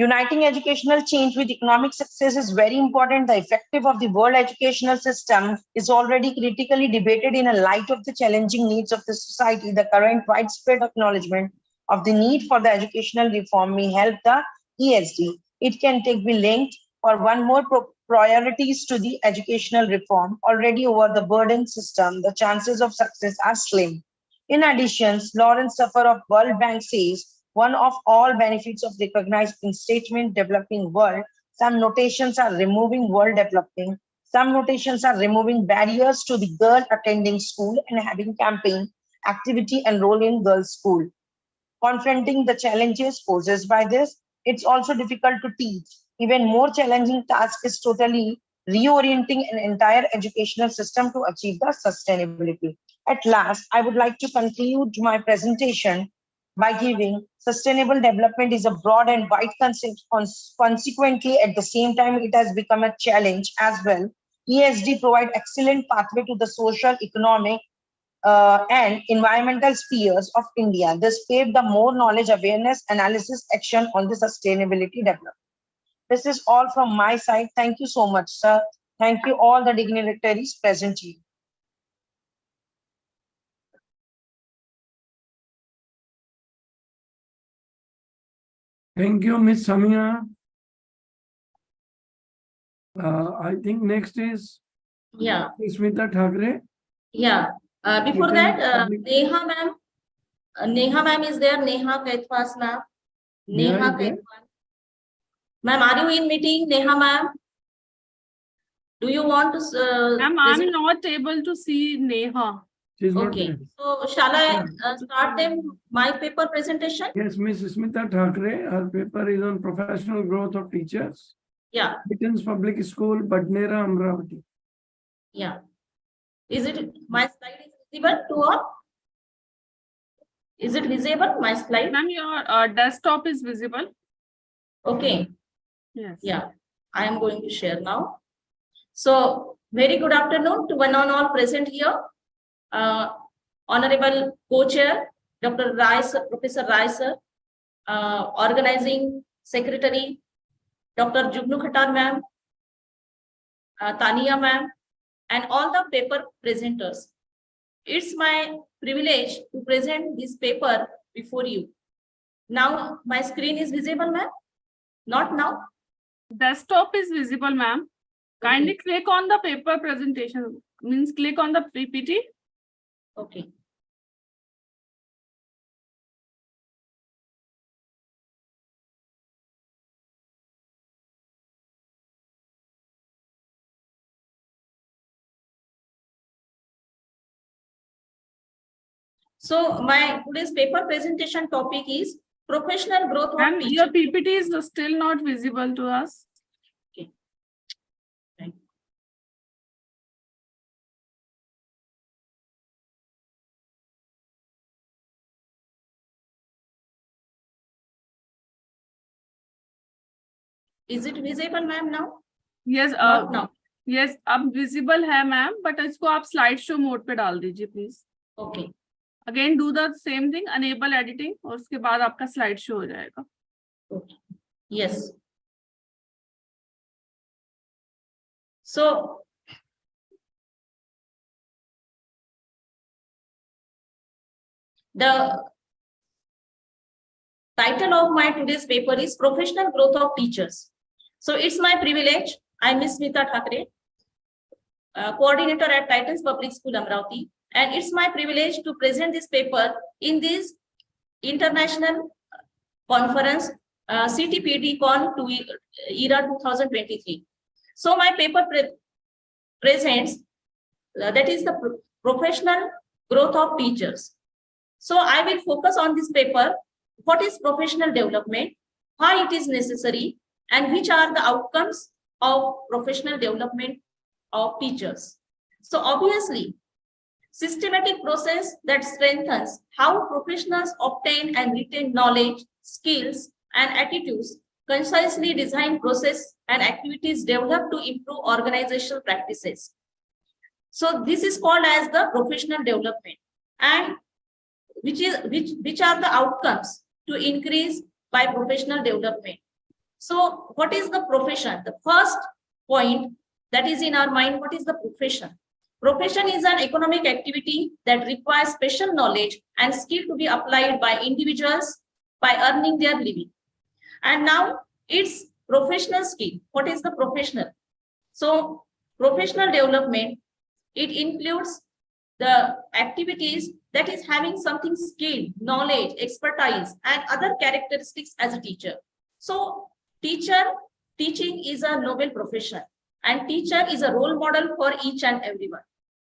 [SPEAKER 8] Uniting educational change with economic success is very important. The effective of the world educational system is already critically debated in a light of the challenging needs of the society. The current widespread acknowledgement of the need for the educational reform may help the ESD. It can take be linked for one more priorities to the educational reform. Already over the burden system, the chances of success are slim. In addition, Lawrence Suffer of World Bank says, one of all benefits of recognized in statement developing world, some notations are removing world developing, some notations are removing barriers to the girl attending school and having campaign activity enroll in girls' school. Confronting the challenges posed by this, it's also difficult to teach. Even more challenging task is totally reorienting an entire educational system to achieve the sustainability. At last, I would like to conclude my presentation by giving sustainable development is a broad and wide concept. Consequently, at the same time, it has become a challenge as well. ESD provide excellent pathway to the social, economic, and environmental spheres of India. This paved the more knowledge, awareness, analysis, action on the sustainability development. This is all from my side. Thank you so much, sir. Thank you all the dignitaries present here.
[SPEAKER 3] Thank you, Ms. Samia. I think next is
[SPEAKER 1] Yeah,
[SPEAKER 3] Smita Thakre.
[SPEAKER 1] yeah. Before
[SPEAKER 3] Written
[SPEAKER 1] that,
[SPEAKER 3] public-
[SPEAKER 1] Neha ma'am. Neha ma'am is there. Neha Kaithwas ma'am.
[SPEAKER 3] Neha
[SPEAKER 1] Neha
[SPEAKER 3] is there?
[SPEAKER 1] Kaithwas. Ma'am, are you in meeting? Neha ma'am. Do you want to?
[SPEAKER 4] Ma'am, I'm not able to see Neha.
[SPEAKER 3] She's not
[SPEAKER 1] Okay.
[SPEAKER 3] there.
[SPEAKER 1] So shall I start them my paper presentation?
[SPEAKER 3] Yes, Ms. Smita Thakre. Her paper is on professional growth of teachers.
[SPEAKER 1] Yeah,
[SPEAKER 3] Britain's Public School, Badnera, Amravati.
[SPEAKER 1] yeah. Is it my slide is visible to all? Is it visible, my slide?
[SPEAKER 4] Ma'am, your desktop is visible.
[SPEAKER 1] Okay,
[SPEAKER 4] Yes.
[SPEAKER 1] yeah. I am going to share now. So, very good afternoon to one and all present here. Honorable Co-Chair, Dr. Rai, sir, Professor Rai, sir, Organizing Secretary, Dr. Jugnu Khatar ma'am, Tania ma'am, and all the paper presenters. It's my privilege to present this paper before you. Now, my screen is visible, ma'am? Not now?
[SPEAKER 4] Desktop is visible, ma'am. Kindly click on the paper presentation. Means click on the PPT.
[SPEAKER 1] Okay. So my today's paper presentation topic is professional growth of
[SPEAKER 4] And your
[SPEAKER 1] teachers.
[SPEAKER 4] PPT is still not visible to us.
[SPEAKER 1] Okay. Right. Is it visible, ma'am, now?
[SPEAKER 4] Yes,
[SPEAKER 1] Not now.
[SPEAKER 4] yes, अब visible है ma'am, but इसको आप slide show mode पे डाल दीजिए please.
[SPEAKER 1] Okay.
[SPEAKER 4] Again do the same thing, enable editing और उसके बाद आपका slide show हो जाएगा.
[SPEAKER 1] Okay. Yes. So the title of my today's paper is Professional Growth of Teachers. So it's my privilege. I'm Ms. Smita Thakre, coordinator at Titans Public School, Amravati, and it's my privilege to present this paper in this international conference, Ctpdcon-Era 2023. So my paper presents that is the professional growth of teachers. So I will focus on this paper. What is professional development, why it is necessary, and which are the outcomes of professional development of teachers. So obviously, systematic process that strengthens how professionals obtain and retain knowledge, skills, and attitudes, concisely design process and activities developed to improve organizational practices. So this is called as the professional development, and which are the outcomes to increase by professional development. So what is the profession? The first point that is in our mind, what is the profession? Profession is an economic activity that requires special knowledge and skill to be applied by individuals by earning their living. And now it's professional skill. What is the professional? So professional development, it includes the activities that is having something skill, knowledge, expertise, and other characteristics as a teacher. So teaching is a noble profession, and teacher is a role model for each and everyone.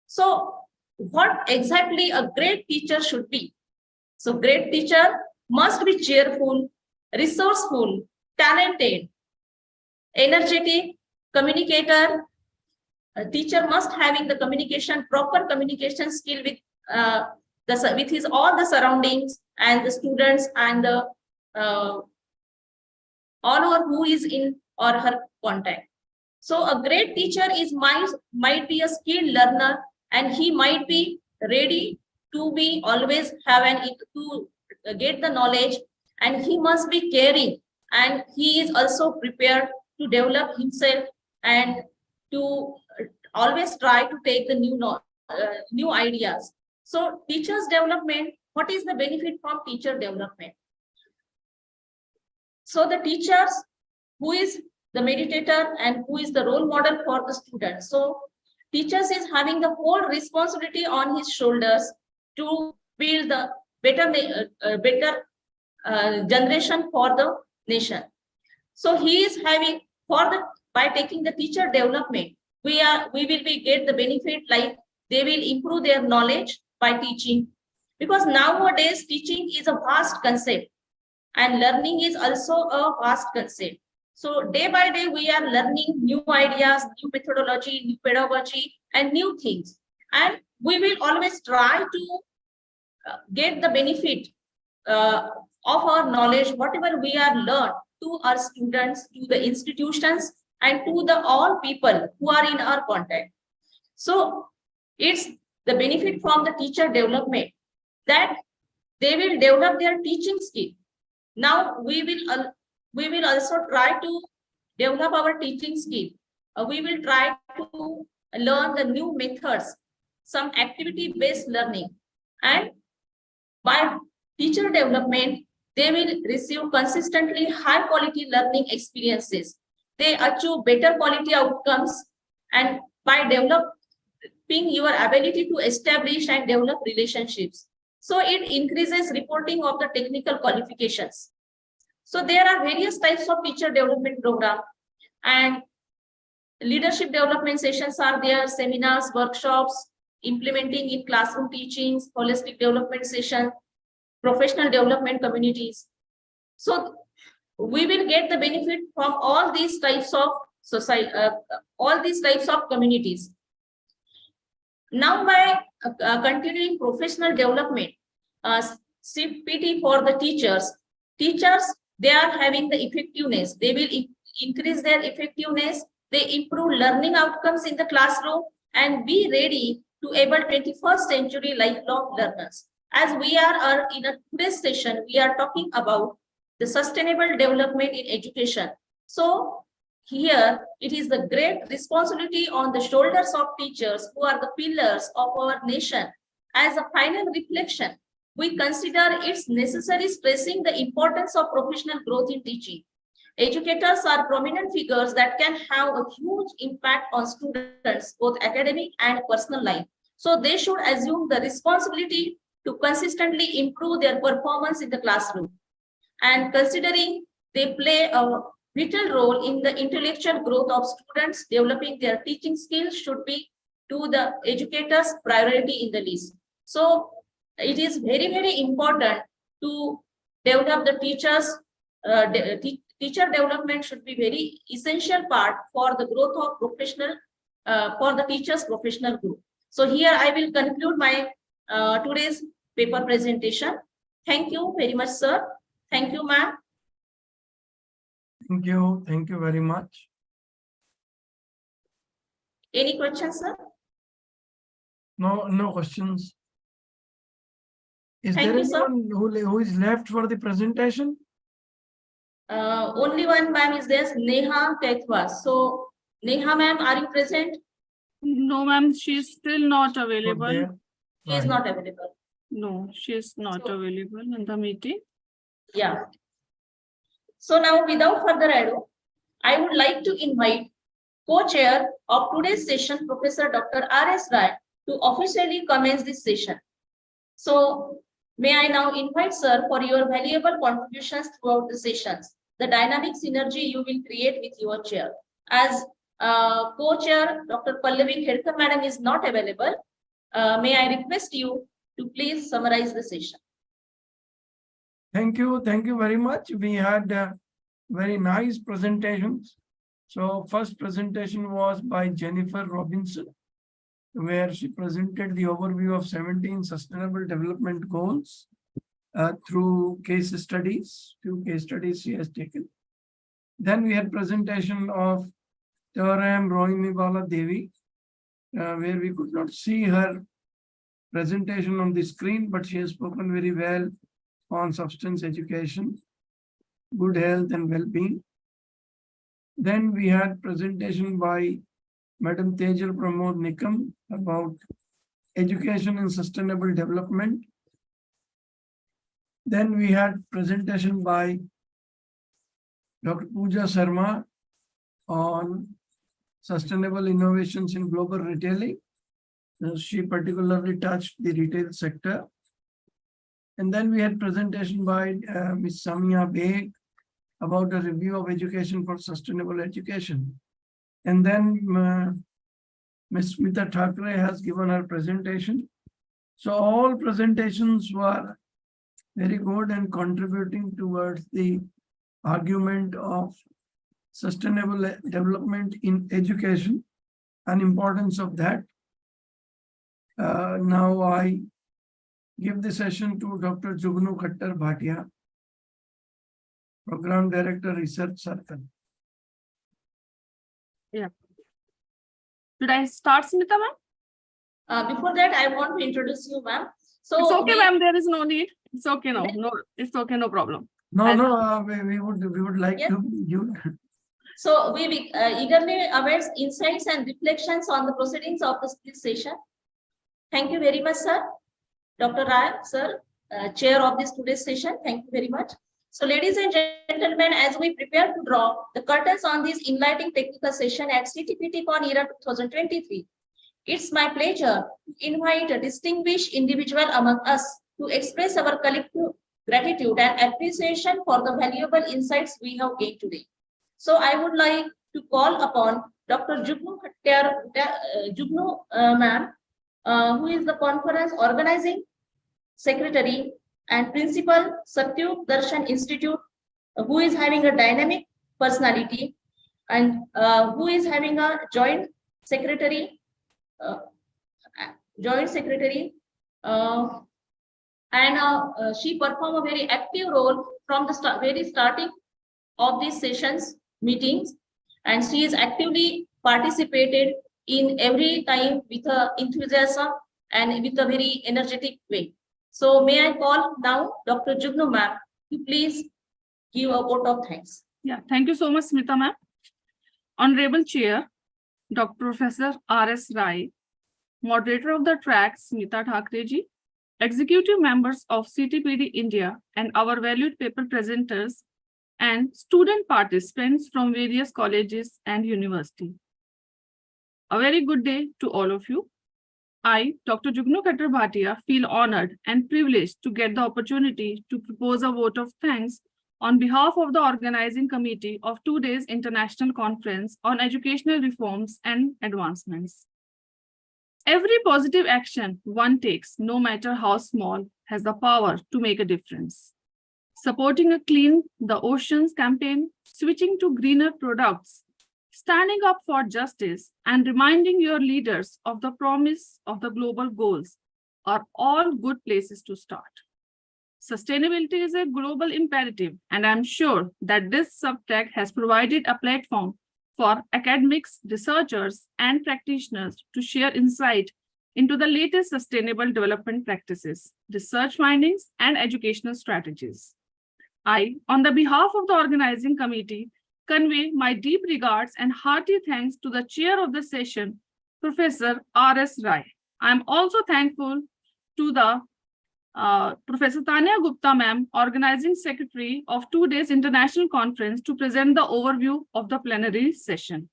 [SPEAKER 1] So what exactly a great teacher should be? So great teacher must be cheerful, resourceful, talented, energetic, communicator. A teacher must having the proper communication skill with with his all the surroundings and the students and the all over who is in or her contact. So a great teacher is might be a skilled learner, and he might be ready to be always have to get the knowledge, and he must be caring, and he is also prepared to develop himself and to always try to take the new ideas. So teachers development, what is the benefit from teacher development? So the teachers, who is the meditator and who is the role model for the students. So teachers is having the whole responsibility on his shoulders to build the better generation for the nation. So he is having by taking the teacher development, we will be get the benefit, like they will improve their knowledge by teaching, because nowadays teaching is a vast concept and learning is also a vast concept. So day by day we are learning new ideas, new methodology, new pedagogy, and new things, and we will always try to get the benefit of our knowledge, whatever we are learned, to our students, to the institutions, and to the all people who are in our contact. So it's the benefit from the teacher development that they will develop their teaching skill. Now we will also try to develop our teaching skill. We will try to learn the new methods, some activity-based learning, and by teacher development, they will receive consistently high quality learning experiences. They achieve better quality outcomes, and by developing your ability to establish and develop relationships. So it increases reporting of the technical qualifications. So there are various types of teacher development program, and leadership development sessions are there, seminars, workshops, implementing in classroom teachings, holistic development session, professional development communities. So we will get the benefit from all these types of society, all these types of communities. Now by continuing professional development, CPT for the teachers, they are having the effectiveness. They will increase their effectiveness. They improve learning outcomes in the classroom and be ready to able 21st century lifelong learners. As we are in a today's session, we are talking about the sustainable development in education. So here it is the great responsibility on the shoulders of teachers, who are the pillars of our nation. As a final reflection, we consider it's necessary stressing the importance of professional growth in teaching. Educators are prominent figures that can have a huge impact on students, both academic and personal life. So they should assume the responsibility to consistently improve their performance in the classroom. And considering they play a vital role in the intellectual growth of students, developing their teaching skills should be to the educators' priority in the list. So it is very, very important to develop the teachers. Teacher development should be very essential part for the growth of professional, for the teachers' professional growth. So here I will conclude my today's paper presentation. Thank you very much, sir. Thank you, ma'am.
[SPEAKER 3] Thank you. Thank you very much.
[SPEAKER 1] Any questions, sir?
[SPEAKER 3] No questions. Is
[SPEAKER 1] Thank
[SPEAKER 3] there
[SPEAKER 1] you, sir.
[SPEAKER 3] anyone who is left for the presentation?
[SPEAKER 1] Only one ma'am is there, Neha Kaithwa. So Neha ma'am, are you present?
[SPEAKER 4] No, ma'am, she is still not
[SPEAKER 3] Not
[SPEAKER 4] available.
[SPEAKER 3] there.
[SPEAKER 1] She is
[SPEAKER 3] Right.
[SPEAKER 1] not available.
[SPEAKER 4] No, she is not
[SPEAKER 1] So-
[SPEAKER 4] available in the meeting.
[SPEAKER 1] Yeah. So now without further ado, I would like to invite co-chair of today's session, Professor Dr. R.S. Rai, to officially commence this session. So may I now invite sir for your valuable contributions throughout the sessions, the dynamic synergy you will create with your chair. As co-chair, Dr. Pallavi Khedkar madam is not available. May I request you to please summarize the session.
[SPEAKER 3] Thank you very much. We had very nice presentations. So first presentation was by Jennifer Robinson, where she presented the overview of 17 Sustainable Development Goals through case studies. Few case studies she has taken. Then we had presentation of Taram Rohinibala Devi, where we could not see her presentation on the screen, but she has spoken very well on substance education, good health and well-being. Then we had presentation by Madam Tejal Pramod Nikam about education and sustainable development. Then we had presentation by Dr. Pooja Sharma on sustainable innovations in global retailing. She particularly touched the retail sector. And then we had presentation by Ms. Samia Beg about a review of education for sustainable education. And then Ms. Smita Thakre has given her presentation. So all presentations were very good and contributing towards the argument of sustainable development in education and importance of that. Now I give the session to Dr. Jugnu Khattar Bhatia, Program Director, Research Circle.
[SPEAKER 4] Should I start, Smita, ma'am?
[SPEAKER 1] Before that, I want to introduce you, ma'am. So
[SPEAKER 4] It's okay,
[SPEAKER 1] we-
[SPEAKER 4] ma'am. There is no need. It's okay. No, it's okay. No problem.
[SPEAKER 3] We would like
[SPEAKER 1] Yes.
[SPEAKER 3] to you.
[SPEAKER 1] So we eagerly await insights and reflections on the proceedings of this session. Thank you very much, sir. Dr. Rai, sir, chair of this today's session. Thank you very much. So ladies and gentlemen, as we prepare to draw the curtains on this enlightening technical session at Ctpdcon-Era 2023, it's my pleasure to invite a distinguished individual among us to express our collective gratitude and appreciation for the valuable insights we have gained today. So I would like to call upon Dr. Jugnu Khattar, ma'am, who is the conference organizing secretary and principal, Satyug Darshan Institute, who is having a dynamic personality and who is having a joint secretary, and she performed a very active role from the very starting of these sessions meetings, and she is actively participated in every time with her enthusiasm and with a very energetic way. So may I call now Dr. Jugnu ma'am to please give a vote of thanks.
[SPEAKER 4] Yeah, thank you so much, Smita, ma'am. Honorable Chair, Dr. Professor R.S. Rai, moderator of the track, Smita Thakre ji, executive members of CTPD India, and our valued paper presenters and student participants from various colleges and universities. A very good day to all of you. I, Dr. Jugnu Khattar Bhatia, feel honored and privileged to get the opportunity to propose a vote of thanks on behalf of the organizing committee of today's International Conference on Educational Reforms and Advancements. Every positive action one takes, no matter how small, has the power to make a difference. Supporting a Clean the Oceans campaign, switching to greener products, standing up for justice, and reminding your leaders of the promise of the global goals are all good places to start. Sustainability is a global imperative, and I'm sure that this subject has provided a platform for academics, researchers, and practitioners to share insight into the latest sustainable development practices, research findings, and educational strategies. I, on the behalf of the organizing committee, convey my deep regards and hearty thanks to the chair of the session, Professor R.S. Rai. I am also thankful to the Professor Tanya Gupta ma'am, organizing secretary of 2 days international conference, to present the overview of the plenary session.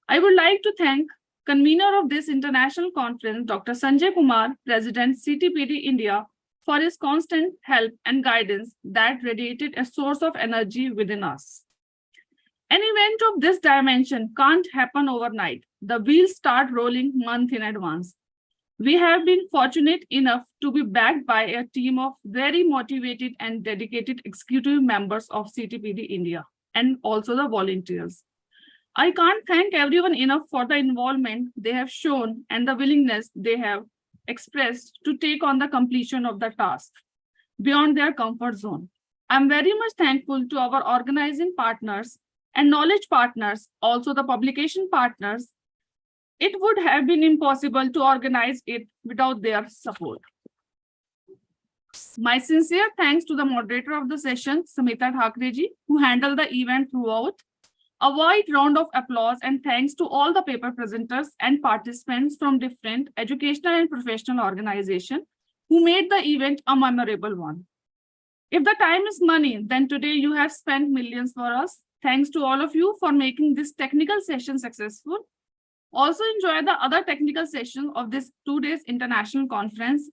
[SPEAKER 4] I would like to thank convener of this international conference, Dr. Sanjay Kumar, President CTPD India, for his constant help and guidance that radiated a source of energy within us. An event of this dimension can't happen overnight. The wheels start rolling months in advance. We have been fortunate enough to be backed by a team of very motivated and dedicated executive members of CTPD India and also the volunteers. I can't thank everyone enough for the involvement they have shown and the willingness they have expressed to take on the completion of the task beyond their comfort zone. I'm very much thankful to our organizing partners and knowledge partners, also the publication partners. It would have been impossible to organize it without their support. My sincere thanks to the moderator of the session, Smita Thakreji, who handled the event throughout. A wide round of applause and thanks to all the paper presenters and participants from different educational and professional organizations who made the event a memorable one. If the time is money, then today you have spent millions for us. Thanks to all of you for making this technical session successful. Also enjoy the other technical sessions of this 2 days international conference.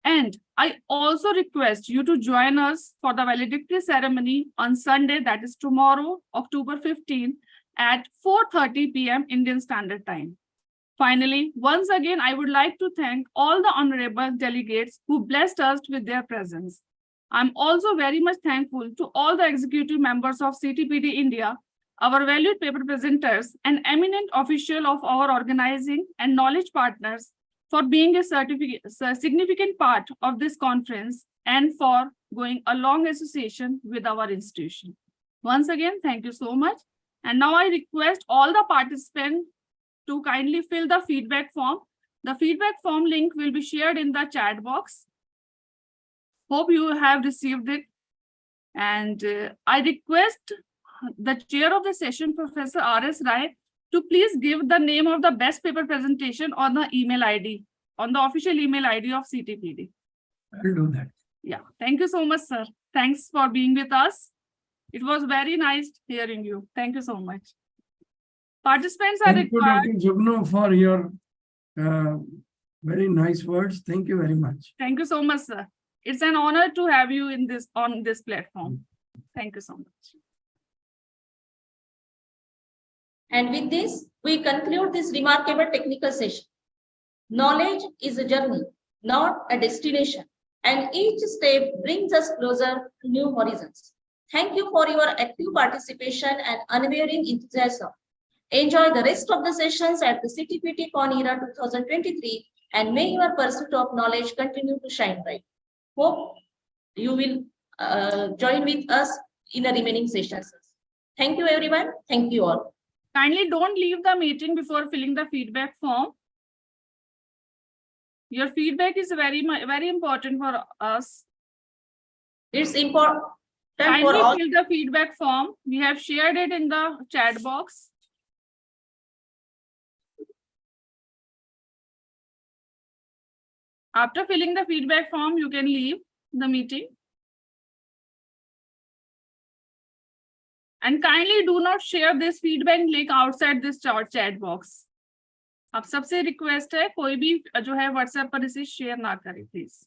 [SPEAKER 4] And I also request you to join us for the valedictory ceremony on Sunday, that is tomorrow, October 15, at 4:30 p.m. Indian Standard Time. Finally, once again, I would like to thank all the honorable delegates who blessed us with their presence. I'm also very much thankful to all the executive members of CTPD India, our valued paper presenters, and eminent official of our organizing and knowledge partners for being a significant part of this conference and for going a long association with our institution. Once again, thank you so much. And now I request all the participants to kindly fill the feedback form. The feedback form link will be shared in the chat box. Hope you have received it. And I request the chair of the session, Professor R.S. Rai, to please give the name of the best paper presentation on the email ID, on the official email ID of CTPD.
[SPEAKER 3] I'll do that.
[SPEAKER 4] Yeah, thank you so much, sir. Thanks for being with us. It was very nice hearing you. Thank you so much. Participants are
[SPEAKER 3] Thank you,
[SPEAKER 4] required.
[SPEAKER 3] Dr. Jugno, for your very nice words. Thank you very much.
[SPEAKER 4] Thank you so much, sir. It's an honor to have you in this on this platform. Thank you so much.
[SPEAKER 1] And with this, we conclude this remarkable technical session. Knowledge is a journey, not a destination, and each step brings us closer to new horizons. Thank you for your active participation and unwavering enthusiasm. Enjoy the rest of the sessions at the Ctpdcon-Era 2023, and may your pursuit of knowledge continue to shine bright. Hope you will join with us in the remaining sessions. Thank you, everyone. Thank you all.
[SPEAKER 4] Kindly don't leave the meeting before filling the feedback form. Your feedback is very important for us.
[SPEAKER 1] It's important for
[SPEAKER 4] Kindly
[SPEAKER 1] all.
[SPEAKER 4] fill the feedback form. We have shared it in the chat box. After filling the feedback form, you can leave the meeting. And kindly do not share this feedback link outside this chat box. आप सबसे request है कोई भी जो है WhatsApp पर इसे share ना करें प्लीज.